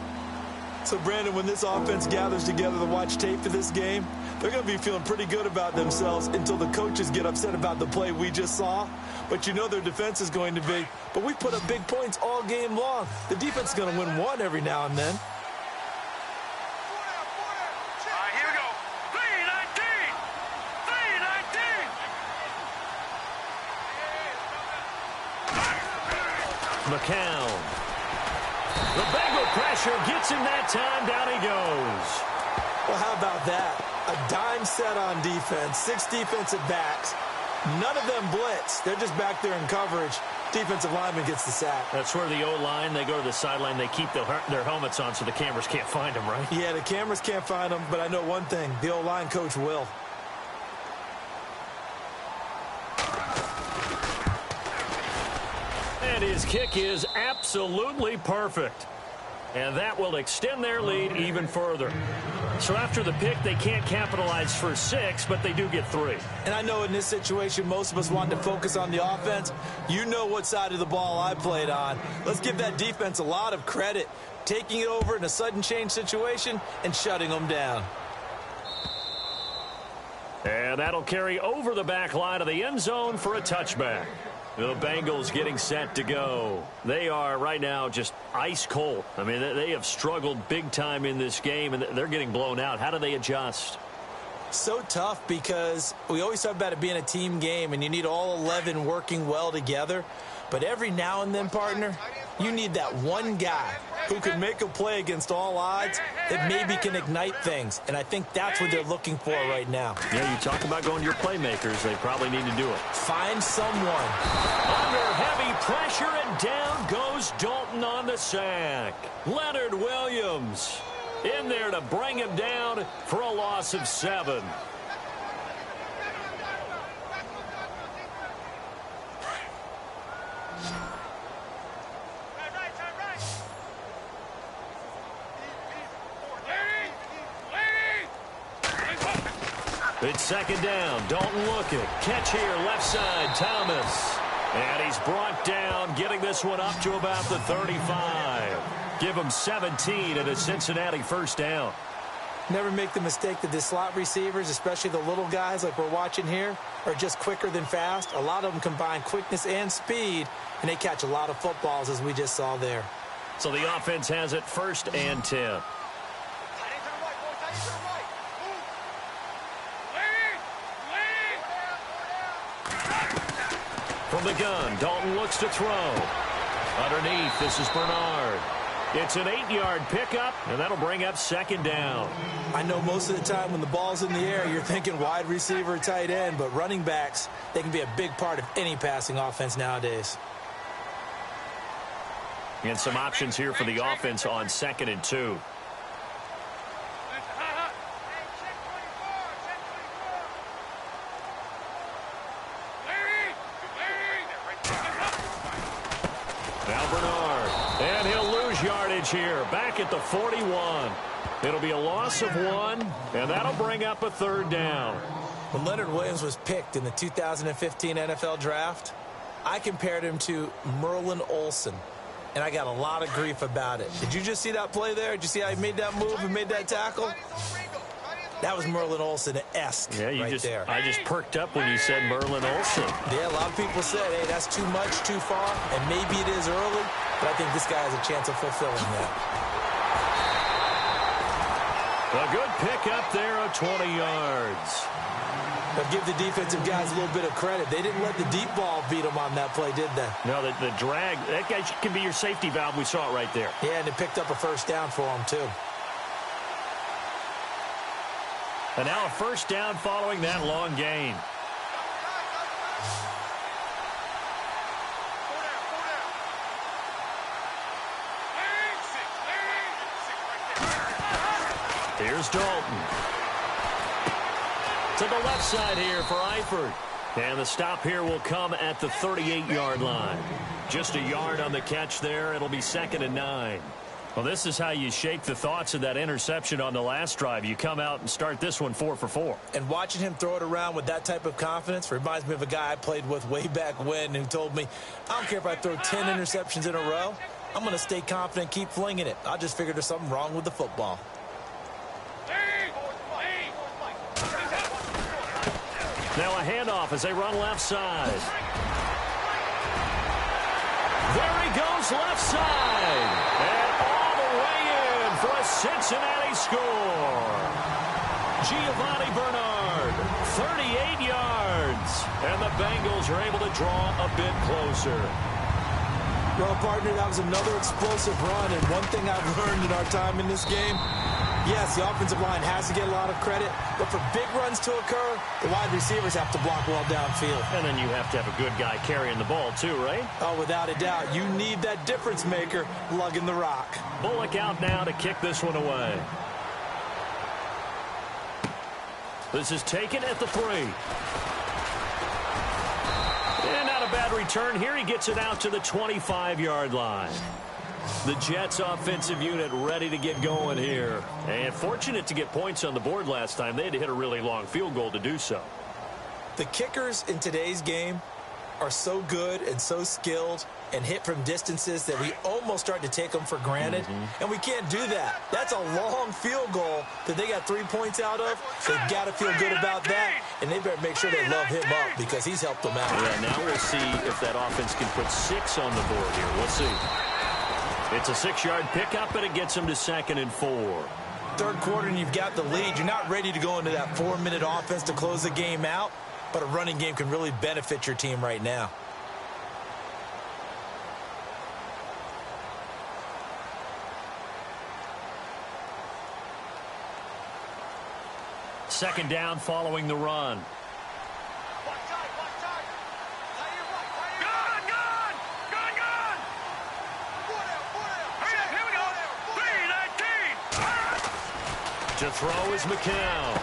So, Brandon, when this offense gathers together to watch tape for this game, they're going to be feeling pretty good about themselves until the coaches get upset about the play we just saw. But you know their defense is going to be. But we put up big points all game long. The defense is going to win one every now and then.
All right, here we go. 319! 319!
McCown. The Bengal pressure gets him that time. Down he goes.
Well, how about that? A dime set on defense, 6 defensive backs. None of them blitz. They're just back there in coverage. Defensive lineman gets the sack.
That's where the O-line, they go to the sideline, they keep their helmets on so the cameras can't find them, right?
Yeah, the cameras can't find them, but I know one thing. The O-line coach will.
And his kick is absolutely perfect. And that will extend their lead even further. So after the pick, they can't capitalize for 6, but they do get 3.
And I know in this situation, most of us want to focus on the offense. You know what side of the ball I played on. Let's give that defense a lot of credit, taking it over in a sudden change situation and shutting them down.
And that'll carry over the back line of the end zone for a touchback. The Bengals getting set to go. They are right now just ice cold. I mean, they have struggled big time in this game, and they're getting blown out. How do they adjust?
So tough because we always talk about it being a team game, and you need all 11 working well together. But every now and then, partner, you need that one guy who can make a play against all odds that maybe can ignite things. And I think that's what they're looking for right now.
Yeah, you talk about going to your playmakers. They probably need to do it.
Find someone.
Under heavy pressure, and down goes Dalton on the sack. Leonard Williams in there to bring him down for a loss of 7. It's 2nd down. Dalton looking. Catch here, left side, Thomas. And he's brought down, getting this one up to about the 35. Give him 17 and a Cincinnati 1st down.
Never make the mistake that the slot receivers, especially the little guys like we're watching here, are just quicker than fast. A lot of them combine quickness and speed, and they catch a lot of footballs, as we just saw there.
So the offense has it 1st and 10. From the gun, Dalton looks to throw. Underneath, this is Bernard. It's an 8-yard pickup, and that'll bring up 2nd down.
I know most of the time when the ball's in the air, you're thinking wide receiver, tight end, but running backs, they can be a big part of any passing offense nowadays.
And some options here for the offense on 2nd and 2. scrimmage here, back at the 41. It'll be a loss of 1, and that'll bring up a 3rd down.
When Leonard Williams was picked in the 2015 NFL Draft, I compared him to Merlin Olsen, and I got a lot of grief about it. Did you just see that play there? Did you see how he made that move and made that tackle? That was Merlin Olsen-esque there.
I just perked up when you said Merlin Olsen.
Yeah, a lot of people said, hey, that's too much, too far, and maybe it is early, but I think this guy has a chance of fulfilling that.
A good pick up there of 20 yards.
But give the defensive guys a little bit of credit. They didn't let the deep ball beat them on that play, did they?
No, the drag, that guy can be your safety valve. We saw it right there.
Yeah, and it picked up a 1st down for him, too.
And now a 1st down following that long gain. Here's Dalton. To the left side here for Eifert. And the stop here will come at the 38-yard line. Just a yard on the catch there. It'll be 2nd and 9. Well, this is how you shape the thoughts of that interception on the last drive. You come out and start this one 4 for 4.
And watching him throw it around with that type of confidence reminds me of a guy I played with way back when who told me, I don't care if I throw 10 interceptions in a row. I'm going to stay confident, keep flinging it. I just figured there's something wrong with the football.
Now a handoff as they run left side. There he goes left side. And all the way in for a Cincinnati score. Giovanni Bernard, 38 yards. And the Bengals are able to draw a bit closer.
Well, partner, that was another explosive run. And one thing I've learned in our time in this game, yes, the offensive line has to get a lot of credit, but for big runs to occur, the wide receivers have to block well downfield.
And then you have to have a good guy carrying the ball too, right?
Oh, without a doubt. You need that difference maker lugging the rock.
Bullock out now to kick this one away. This is taken at the 3. And not a bad return here. He gets it out to the 25-yard line. The Jets offensive unit ready to get going here. And fortunate to get points on the board last time. They had to hit a really long field goal to do so.
The kickers in today's game are so good and so skilled and hit from distances that we almost start to take them for granted. And we can't do that. That's a long field goal that they got 3 points out of. They've got to feel good about that. And they better make sure they love him up because he's helped them out.
Yeah, now we'll see if that offense can put 6 on the board here. We'll see. It's a 6-yard pickup, and it gets them to 2nd and 4.
Third quarter, and you've got the lead. You're not ready to go into that 4-minute offense to close the game out, but a running game can really benefit your team right now.
Second down following the run. To throw is McCown.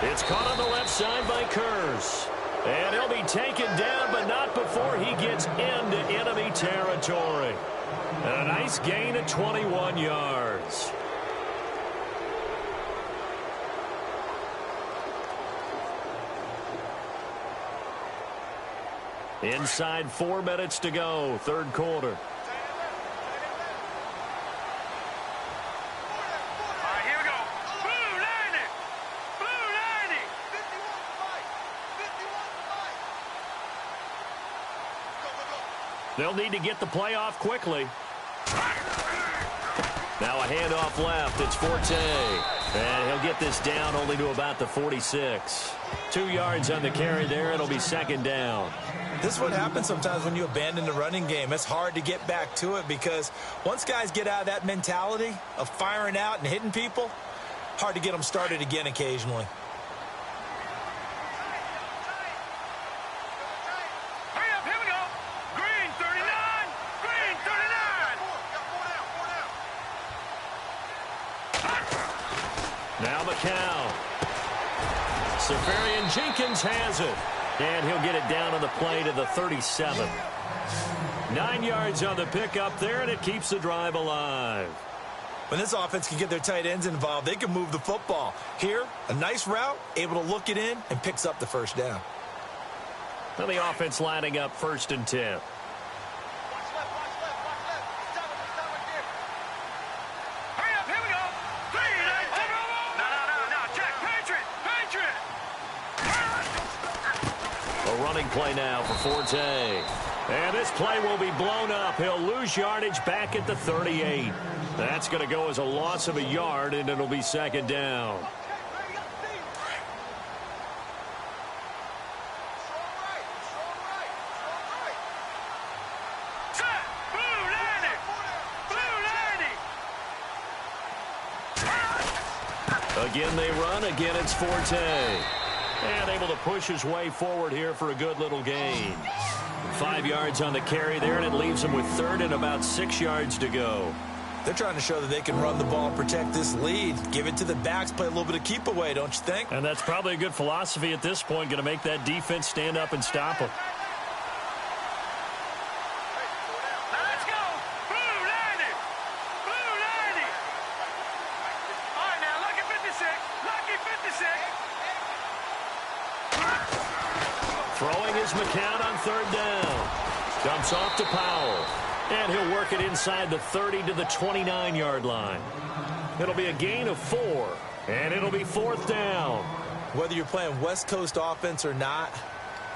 It's caught on the left side by Kurz. And he'll be taken down, but not before he gets into enemy territory. And a nice gain of 21 yards. Inside 4 minutes to go, third quarter. They'll need to get the play off quickly. Now a handoff left. It's Forte. And he'll get this down only to about the 46. 2 yards on the carry there. It'll be 2nd down.
This is what happens sometimes when you abandon the running game. It's hard to get back to it because once guys get out of that mentality of firing out and hitting people, hard to get them started again occasionally.
Now McCown. Safarian Jenkins has it. And he'll get it down on the play to the 37. 9 yards on the pickup there, and it keeps the drive alive.
When this offense can get their tight ends involved, they can move the football. Here, a nice route, able to look it in, and picks up the first down.
Now the offense lining up 1st and 10. Running play now for Forte. And this play will be blown up. He'll lose yardage back at the 38. That's going to go as a loss of a yard, and it'll be 2nd down. Again they run. Again it's Forte. And able to push his way forward here for a good little gain. 5 yards on the carry there, and it leaves him with 3rd and about 6 yards to go.
They're trying to show that they can run the ball and protect this lead. Give it to the backs, play a little bit of keep away, don't you think?
And that's probably a good philosophy at this point, going to make that defense stand up and stop them.
Let's go! Blue 90! Blue 90! All right, now, lucky 56. Lucky 56.
Throwing his McCown on 3rd down. Dumps off to Powell. And he'll work it inside the 30 to the 29-yard line. It'll be a gain of 4. And it'll be 4th down.
Whether you're playing West Coast offense or not,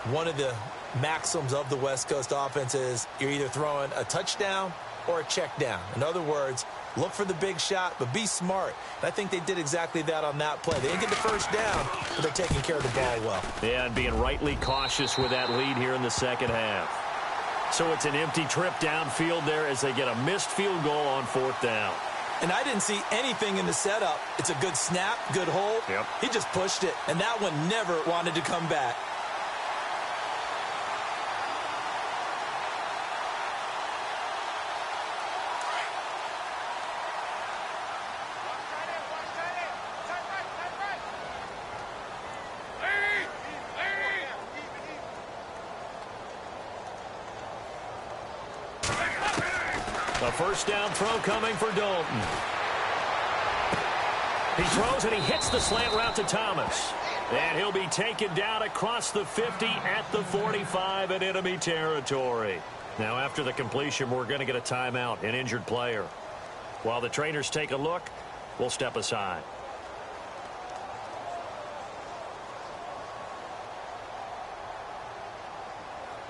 one of the maxims of the West Coast offense is you're either throwing a touchdown or a check down. In other words, look for the big shot, but be smart. And I think they did exactly that on that play. They didn't get the first down, but they're taking care of the ball well.
Yeah, and being rightly cautious with that lead here in the 2nd half. So it's an empty trip downfield there as they get a missed field goal on 4th down.
And I didn't see anything in the setup. It's a good snap, good hold.
Yep.
He just pushed it, and that one never wanted to come back.
A 1st down throw coming for Dalton. He throws and he hits the slant route to Thomas. And he'll be taken down across the 50 at the 45 in enemy territory. Now after the completion, we're going to get a timeout, an injured player. While the trainers take a look, we'll step aside.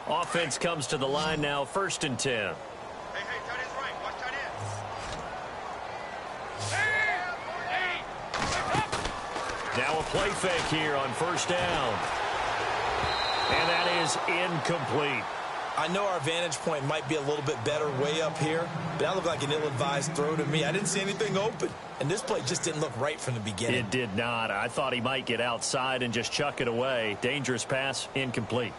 Offense comes to the line now, 1st and 10. Now a play fake here on 1st down. And that is incomplete.
I know our vantage point might be a little bit better way up here, but that looked like an ill-advised throw to me. I didn't see anything open, and this play just didn't look right from the beginning.
It did not. I thought he might get outside and just chuck it away. Dangerous pass, incomplete.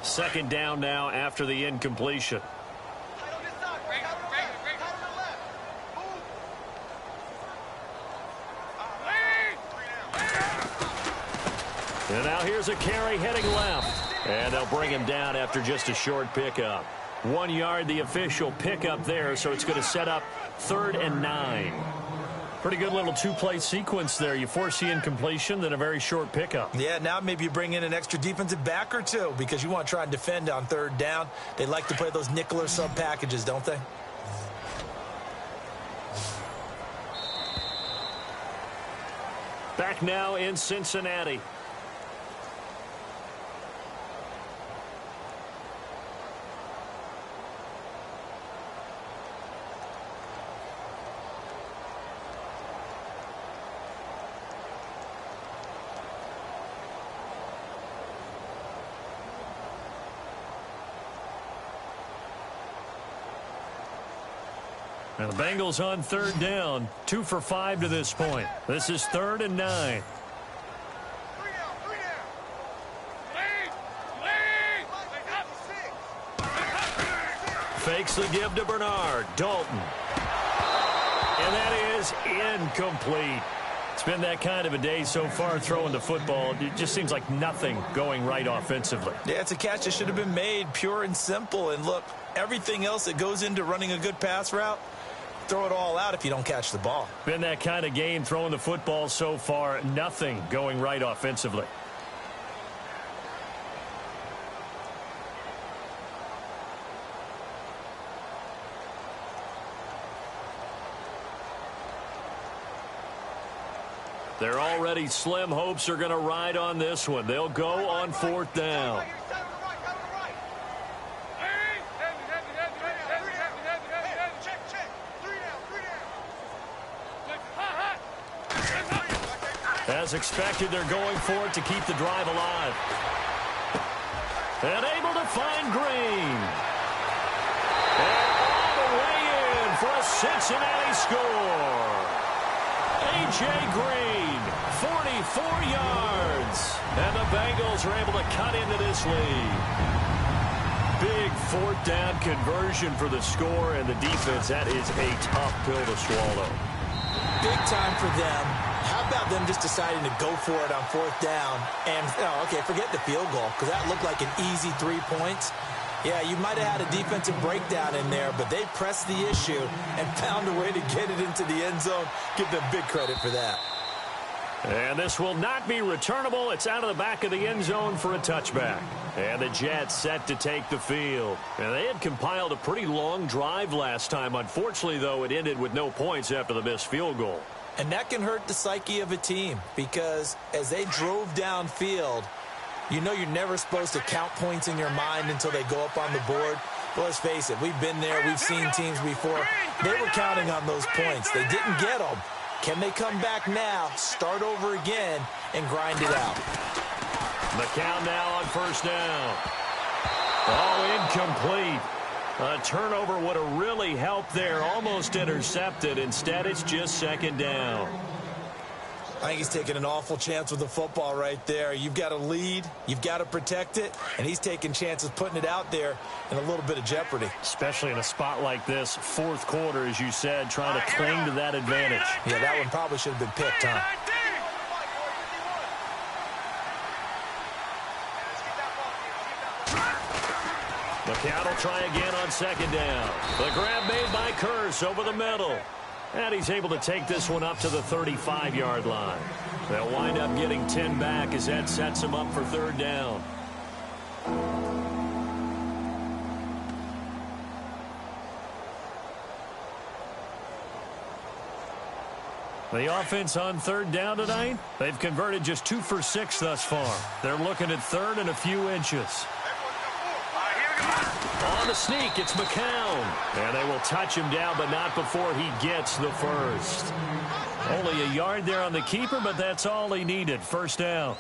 Second down now after the incompletion. And now here's a carry heading left. And they'll bring him down after just a short pickup. 1 yard, the official pickup there, so it's going to set up 3rd and 9. Pretty good little two-play sequence there. You force the incompletion, then a very short pickup.
Yeah, now maybe you bring in an extra defensive back or two because you want to try and defend on 3rd down. They like to play those nickel or sub packages, don't they?
Back now in Cincinnati. And the Bengals on 3rd down, 2 for 5 to this point. This is 3rd and 9. Fakes the give to Bernard. Dalton. And that is incomplete. It's been that kind of a day so far throwing the football. It just seems like nothing going right offensively.
Yeah, it's a catch that should have been made, pure and simple. And look, everything else that goes into running a good pass route, throw it all out if you don't catch the ball.
Been that kind of game throwing the football so far. Nothing going right offensively. They're already slim hopes are going to ride on this one. They'll go on 4th down. As expected, they're going for it to keep the drive alive. And able to find Green. And all the way in for a Cincinnati score. A.J. Green, 44 yards. And the Bengals are able to cut into this lead. Big 4th down conversion for the score, and the defense, that is a tough pill to swallow.
Big time for them. How about them just deciding to go for it on 4th down? And, okay, forget the field goal, because that looked like an easy 3 points. Yeah, you might have had a defensive breakdown in there, but they pressed the issue and found a way to get it into the end zone. Give them big credit for that.
And this will not be returnable. It's out of the back of the end zone for a touchback. And the Jets set to take the field. And they had compiled a pretty long drive last time. Unfortunately, though, it ended with no points after the missed field goal.
And that can hurt the psyche of a team, because as they drove downfield, you know you're never supposed to count points in your mind until they go up on the board. But let's face it, we've been there. We've seen teams before. They were counting on those points. They didn't get them. Can they come back now, start over again, and grind it out?
McCown now on 1st down. Oh, incomplete. A turnover would have really helped there. Almost intercepted. Instead, it's just 2nd down.
I think he's taking an awful chance with the football right there. You've got a lead. You've got to protect it. And he's taking chances putting it out there in a little bit of jeopardy.
Especially in a spot like this, 4th quarter, as you said, trying to cling to that advantage.
Yeah, that one probably should have been picked, huh?
McCown will try again on 2nd down. The grab made by Curse over the middle. And he's able to take this one up to the 35-yard line. They'll wind up getting 10 back as that sets them up for 3rd down. The offense on 3rd down tonight, they've converted just 2 for 6 thus far. They're looking at 3rd and a few inches. On the sneak, it's McCown. And they will touch him down, but not before he gets the first. Only a yard there on the keeper, but that's all he needed. 1st down.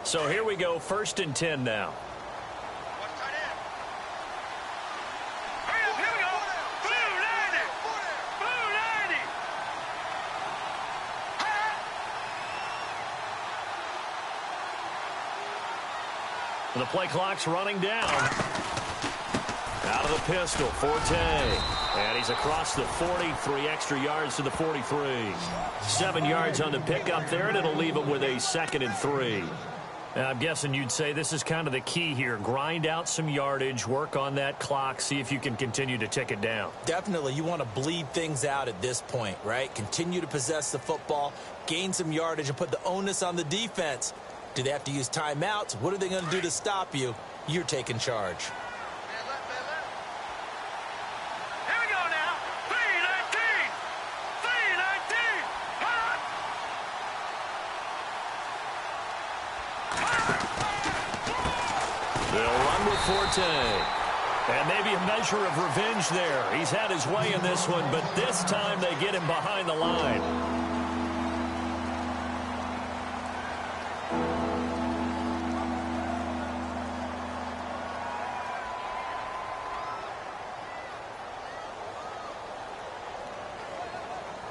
So here we go, 1st and 10 now. The play clock's running down. Out of the pistol, Forte. And he's across the 40, 3 extra yards to the 43. 7 yards on the pickup there, and it'll leave him with a 2nd and 3. I'm guessing you'd say this is kind of the key here. Grind out some yardage, work on that clock, see if you can continue to tick it down.
Definitely. You want to bleed things out at this point, right? Continue to possess the football, gain some yardage, and put the onus on the defense. Do they have to use timeouts? What are they going to do to stop you? You're taking charge.
Here we go now. 3-19. 3-19.
They'll run with Forte. And maybe a measure of revenge there. He's had his way in this one, but this time they get him behind the line.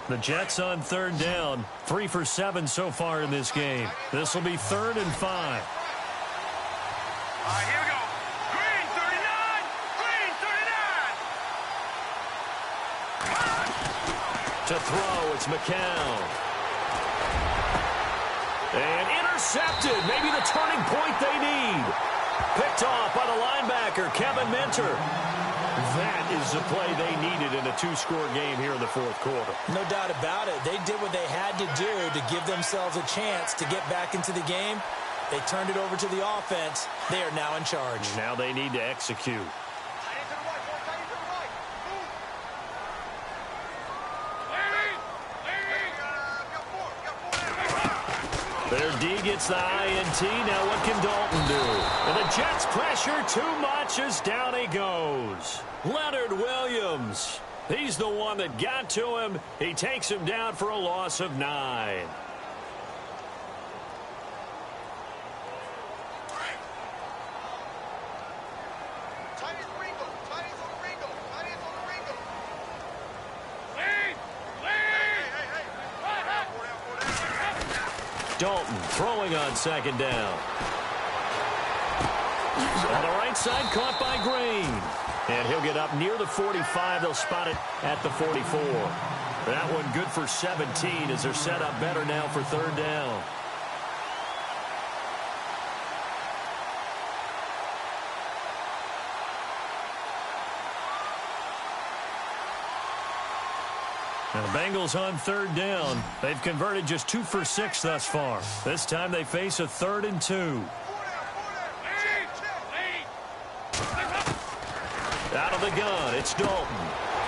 The Jets on third down. 3 for 7 so far in this game. This will be 3rd and 5.
Here we go. Green 39. Green 39.
To throw, it's McCown. And intercepted. Maybe the turning point they need. Picked off by the linebacker, Kevin Minter. That is the play they needed in a 2-score game here in the 4th quarter.
No doubt about it. They did what they had to do to give themselves a chance to get back into the game. They turned it over to the offense. They are now in charge.
Now they need to execute. Their D gets the INT. Now what can Dalton do? And the Jets pressure too much as down he goes. Leonard Williams. He's the one that got to him. He takes him down for a loss of 9. Dalton throwing on 2nd down. On the right side, caught by Green. And he'll get up near the 45. They'll spot it at the 44. That one good for 17 as they're set up better now for 3rd down. And the Bengals on 3rd down. They've converted just 2 for 6 thus far. This time they face a 3rd and 2. Out of the gun, it's Dalton.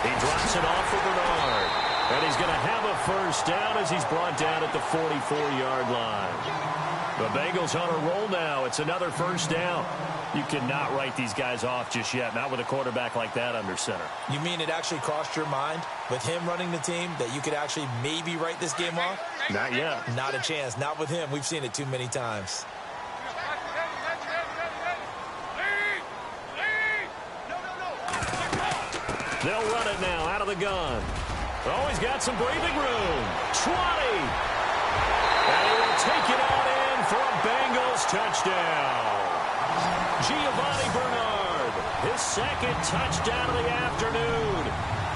He drops it off for Bernard. And he's going to have a 1st down as he's brought down at the 44-yard line. The Bengals on a roll now. It's another 1st down. You cannot write these guys off just yet, not with a quarterback like that under center.
You mean it actually crossed your mind with him running the team that you could actually maybe write this game off?
Not yet.
Not a chance. Not with him. We've seen it too many times.
They'll run it now out of the gun. Oh, he's got some breathing room. 20. And he will take it out in for a Bengals touchdown. Giovanni Bernard, his 2nd touchdown of the afternoon.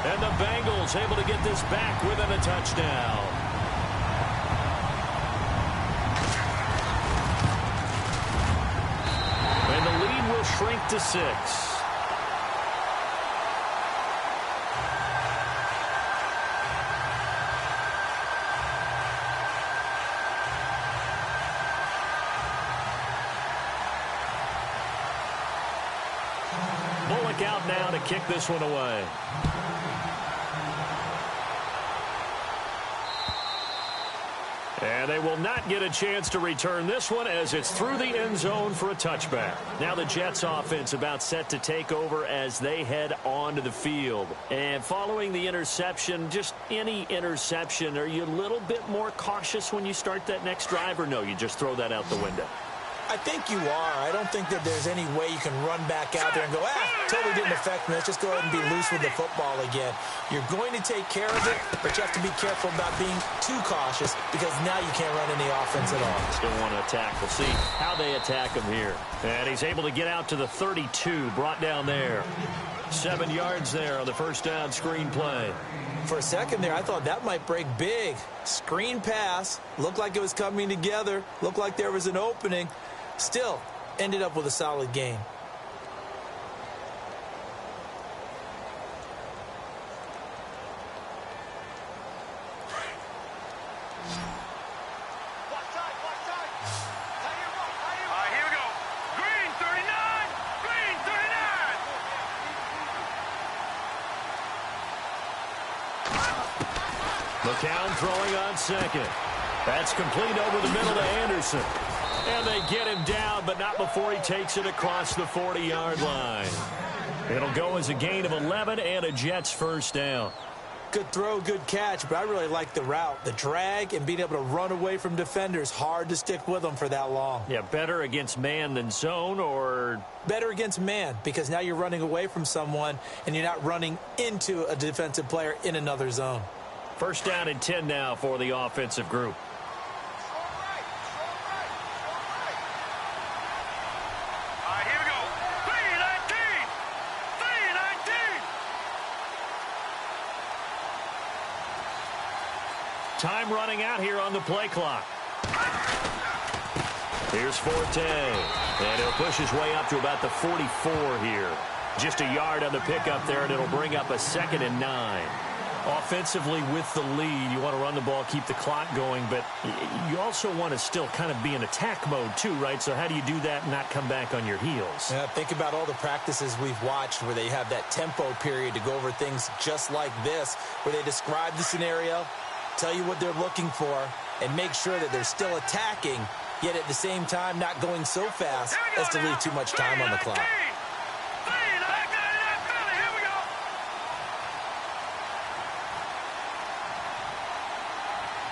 And the Bengals able to get this back within a touchdown. And the lead will shrink to 6. Out now to kick this one away. And they will not get a chance to return this one as it's through the end zone for a touchback. Now the Jets offense about set to take over as they head onto the field. And following the interception, just any interception, are you a little bit more cautious when you start that next drive, or no, you just throw that out the window?
I think you are. I don't think that there's any way you can run back out there and go, totally didn't affect me. Let's just go ahead and be loose with the football again. You're going to take care of it, but you have to be careful about being too cautious because now you can't run any offense at all.
Still want to attack. We'll see how they attack him here. And he's able to get out to the 32, brought down there. 7 yards there on the 1st down screen play.
For a second there, I thought that might break big. Screen pass. Looked like it was coming together. Looked like there was an opening. Still, ended up with a solid game.
Here we go. Green 39. Green 39.
McCown throwing on 2nd. That's complete over the middle to Anderson. And they get him down, but not before he takes it across the 40-yard line. It'll go as a gain of 11 and a Jets 1st down.
Good throw, good catch, but I really like the route. The drag and being able to run away from defenders. Hard to stick with them for that long.
Yeah, better against man than zone, or?
Better against man, because now you're running away from someone and you're not running into a defensive player in another zone.
First down and 10 now for the offensive group.
All right, here we go. 3-19. 3-19.
Time running out here on the play clock. Here's Forte, and he'll push his way up to about the 44 here. Just a yard on the pickup there, and it'll bring up a 2nd and 9. Offensively, with the lead, you want to run the ball, keep the clock going, but you also want to still kind of be in attack mode too, right? So how do you do that and not come back on your heels?
Yeah, think about all the practices we've watched where they have that tempo period to go over things just like this, where they describe the scenario, tell you what they're looking for, and make sure that they're still attacking, yet at the same time not going so fast as to leave too much time on the clock.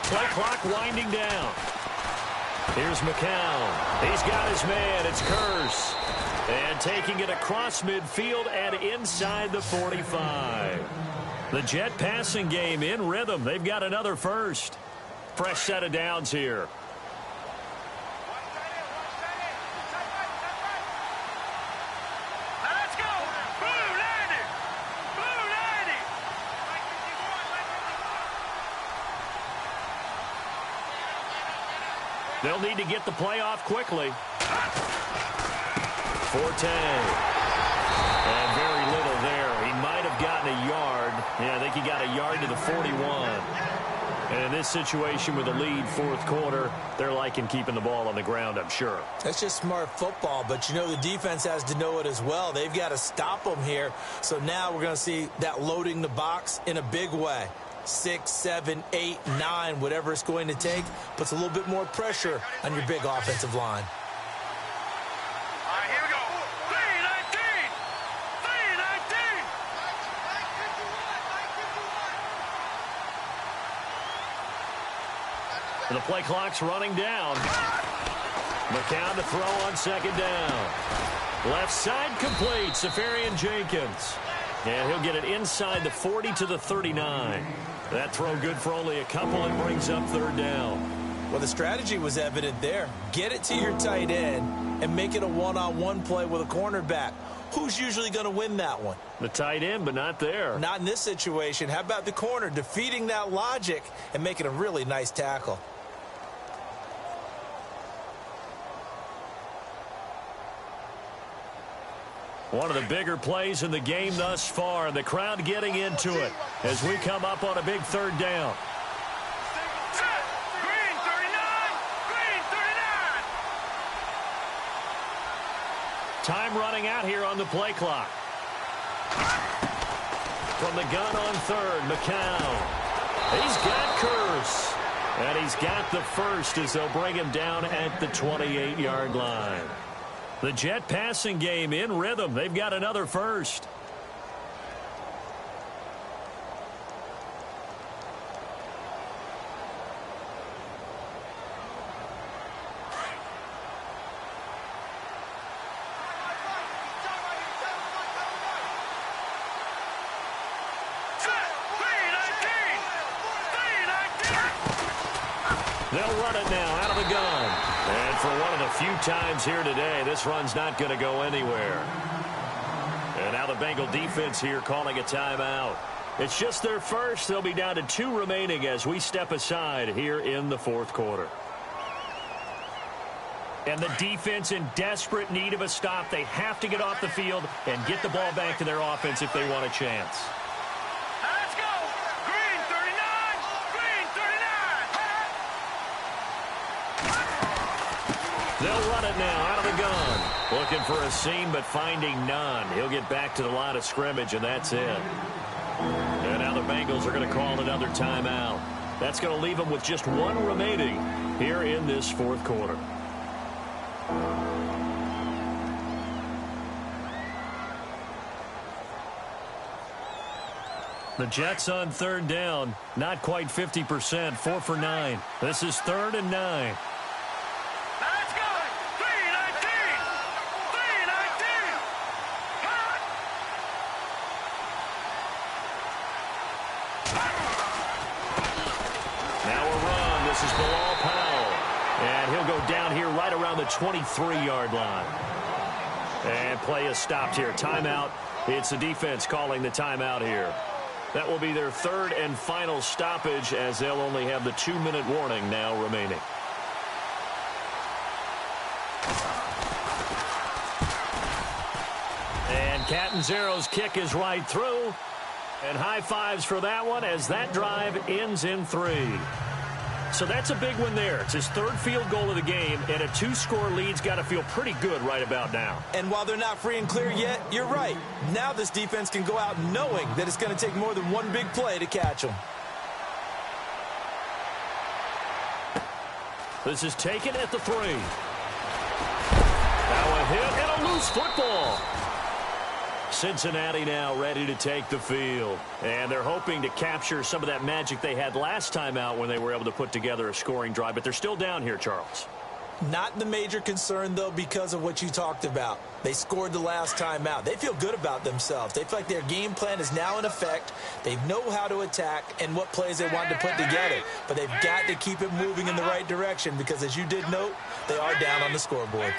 Play clock winding down. Here's McCown. He's got his man. It's Curse. And taking it across midfield and inside the 45. The Jet passing game in rhythm. They've got another first. Fresh set of downs here.
Let's go. Blue 90. Blue 90.
They'll need to get the play off quickly. Forte. And very little there. He might have gotten a yard. Yeah, I think he got a yard to the 41. And in this situation with the lead, fourth quarter, they're liking keeping the ball on the ground, I'm sure.
That's just smart football, but you know the defense has to know it as well. They've got to stop them here. So now we're going to see that loading the box in a big way. 6, 7, 8, 9, whatever it's going to take, puts a little bit more pressure on your big offensive line.
All right, here we go. 3-19. 3-19.
And the play clock's running down. McCown to throw on 2nd down. Left side complete. Safarian Jenkins. And he'll get it inside the 40 to the 39. That throw good for only a couple and brings up 3rd down.
Well, the strategy was evident there. Get it to your tight end and make it a one-on-one play with a cornerback. Who's usually going to win that one?
The tight end, but not there.
Not in this situation. How about the corner defeating that logic and making a really nice tackle?
One of the bigger plays in the game thus far, and the crowd getting into it as we come up on a big 3rd down.
Green 39. Green 39.
Time running out here on the play clock. From the gun on 3rd, McCown. He's got Curse. And he's got the first as they'll bring him down at the 28-yard line. The Jet passing game in rhythm. They've got another first. They'll run it now out of the gun. And for one of the few times here today, this run's not going to go anywhere. And now the Bengal defense here calling a timeout. It's just their first. They'll be down to 2 remaining as we step aside here in the 4th quarter. And the defense in desperate need of a stop. They have to get off the field and get the ball back to their offense if they want a chance.
Let's go. Green 39. Green 39.
They'll run it now out of the gun. Looking for a seam, but finding none. He'll get back to the line of scrimmage, and that's it. And now the Bengals are going to call another timeout. That's going to leave them with just 1 remaining here in this 4th quarter. The Jets on 3rd down, not quite 50%, 4 for 9. This is 3rd and 9.
Let's go. 3-19. 3-19.
23-yard line. And play is stopped here. Timeout. It's the defense calling the timeout here. That will be their third and final stoppage, as they'll only have the 2-minute warning now remaining. And Catanzaro's kick is right through. And high fives for that one as that drive ends in 3. So that's a big one there. It's his third field goal of the game, and a 2-score lead's got to feel pretty good right about now.
And while they're not free and clear yet, you're right. Now this defense can go out knowing that it's going to take more than one big play to catch them.
This is taken at the 3. Now a hit and a loose football. Cincinnati now ready to take the field. And they're hoping to capture some of that magic they had last time out when they were able to put together a scoring drive. But they're still down here, Charles.
Not the major concern, though, because of what you talked about. They scored the last time out. They feel good about themselves. They feel like their game plan is now in effect. They know how to attack and what plays they want to put together. But they've got to keep it moving in the right direction because, as you did note, they are down on the scoreboard.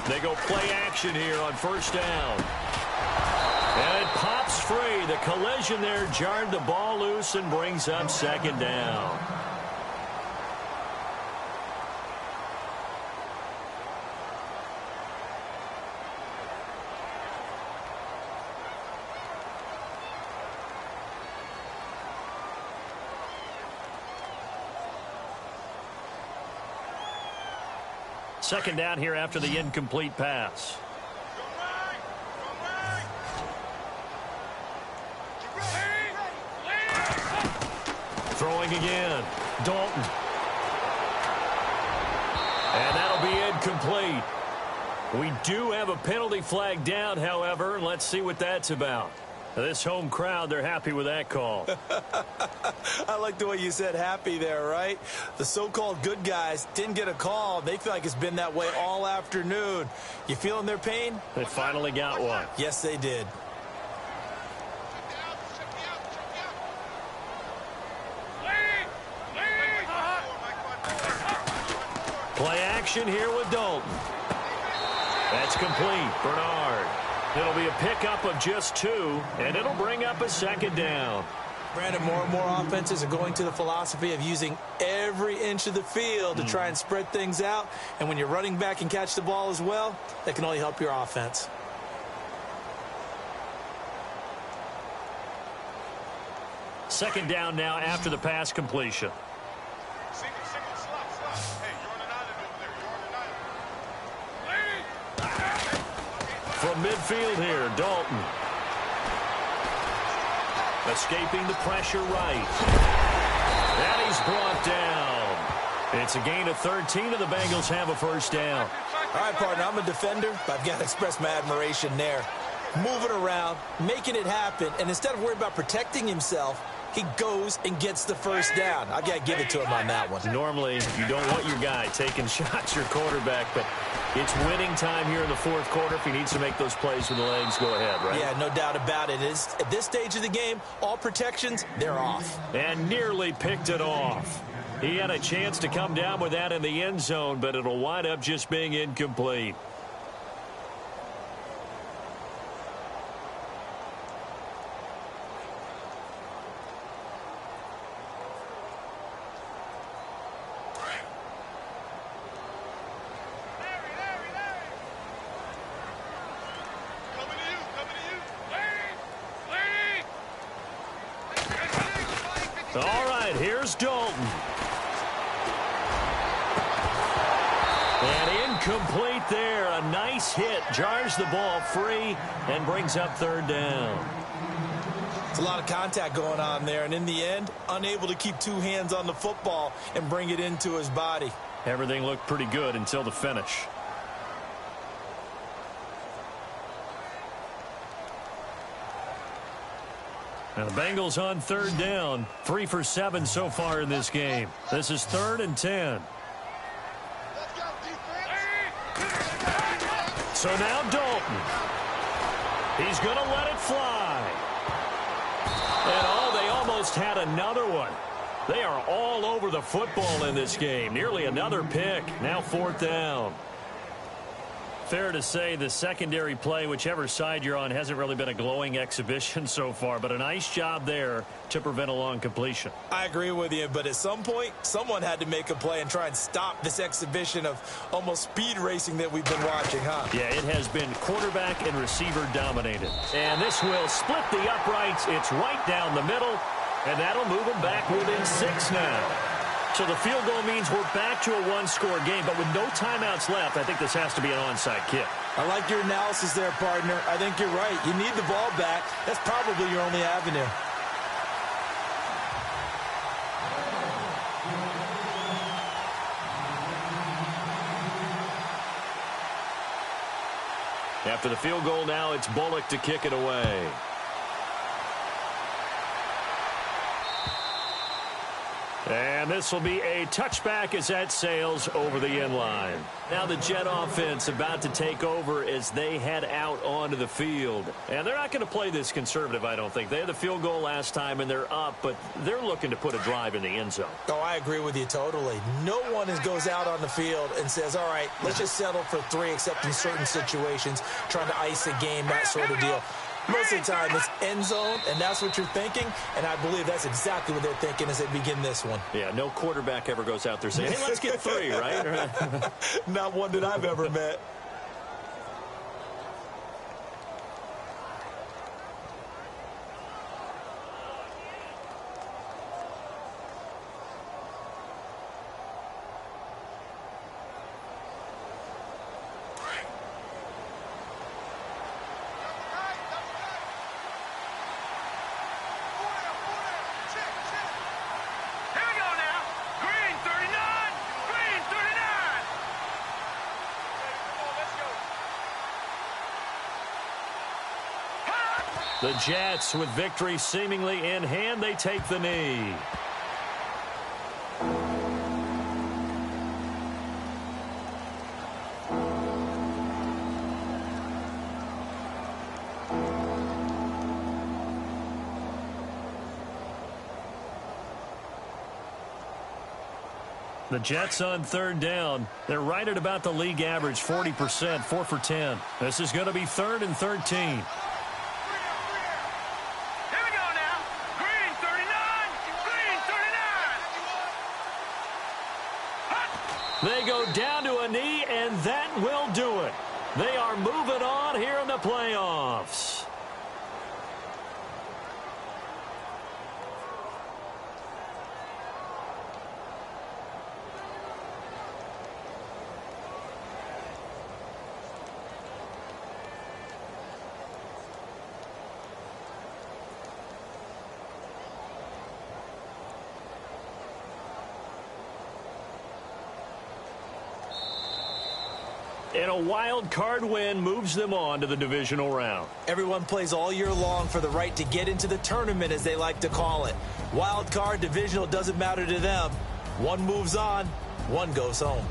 They go play action here on first down. And it pops free. The collision there jarred the ball loose and brings up second down. Second down here after the incomplete pass. Throwing again. Dalton. And that'll be incomplete. We do have a penalty flag down, however. Let's see what that's about. This home crowd, they're happy with that call.
I like the way you said happy there, right? The so-called good guys didn't get a call. They feel like it's been that way all afternoon. You feeling their pain?
They finally got one.
Yes, they did.
Play action here with Dalton. That's complete. Bernard. It'll be a pickup of just 2, and it'll bring up a second down.
Brandon, more and more offenses are going to the philosophy of using every inch of the field to try and spread things out. And when you're running back and catch the ball as well, that can only help your offense.
Second down now after the pass completion. From midfield here, Dalton. Escaping the pressure right. And he's brought down. It's a gain of 13, and the Bengals have a first down.
All right, partner, I'm a defender, but I've got to express my admiration there. Moving around, making it happen, and instead of worrying about protecting himself, he goes and gets the first down. I've got to give it to him on that one.
Normally, you don't want your guy taking shots, your quarterback, but it's winning time here in the fourth quarter. If he needs to make those plays with the legs, go ahead, right?
Yeah, no doubt about it. At this stage of the game, all protections, they're off.
And nearly picked it off. He had a chance to come down with that in the end zone, but it'll wind up just being incomplete. All right, here's Dalton. And incomplete there. A nice hit. Jars the ball free and brings up third down.
It's a lot of contact going on there, and in the end, unable to keep 2 hands on the football and bring it into his body.
Everything looked pretty good until the finish. Now the Bengals on third down. 3 for 7 so far in this game. This is 3rd and 10. So now Dalton. He's going to let it fly. And they almost had another one. They are all over the football in this game. Nearly another pick. Now 4th down. Fair to say the secondary play, whichever side you're on, hasn't really been a glowing exhibition so far, but a nice job there to prevent a long completion.
I agree with you, but at some point, someone had to make a play and try and stop this exhibition of almost speed racing that we've been watching, huh?
Yeah, it has been quarterback and receiver dominated. And this will split the uprights. It's right down the middle, and that'll move them back within 6 now. So the field goal means we're back to a one-score game, but with no timeouts left, I think this has to be an onside kick.
I like your analysis there, partner. I think you're right. You need the ball back. That's probably your only avenue.
After the field goal now, it's Bullock to kick it away. And this will be a touchback as that sails over the end line. Now the Jet offense about to take over as they head out onto the field. And they're not going to play this conservative, I don't think. They had the field goal last time, and they're up, but they're looking to put a drive in the end zone.
Oh, I agree with you totally. No one goes out on the field and says, all right, let's just settle for 3, except in certain situations, trying to ice a game, that sort of deal. Most of the time, it's end zone, and that's what you're thinking, and I believe that's exactly what they're thinking as they begin this one.
Yeah, no quarterback ever goes out there saying, hey, let's get 3, right?
Not one that I've ever met.
The Jets, with victory seemingly in hand, they take the knee. The Jets on 3rd down. They're right at about the league average, 40%, 4 for 10. This is going to be 3rd and 13. They go down to a knee, and that will do it. They are moving on here in the playoffs. And a wild card win moves them on to the divisional round.
Everyone plays all year long for the right to get into the tournament, as they like to call it. Wild card, divisional, doesn't matter to them. One moves on, one goes home.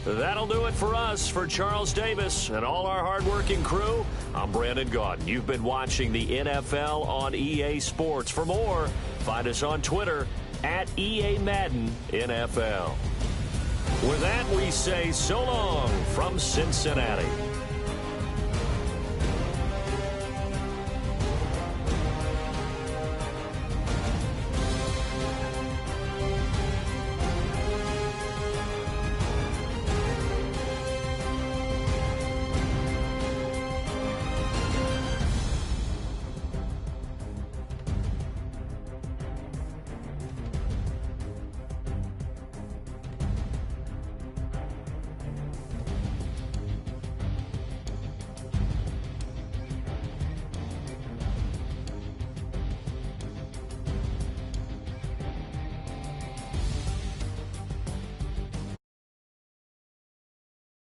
That'll do it for us. For Charles Davis and all our hardworking crew, I'm Brandon Gaudin. You've been watching the NFL on EA Sports. For more, find us on Twitter at EA Madden NFL. With that, we say so long from Cincinnati.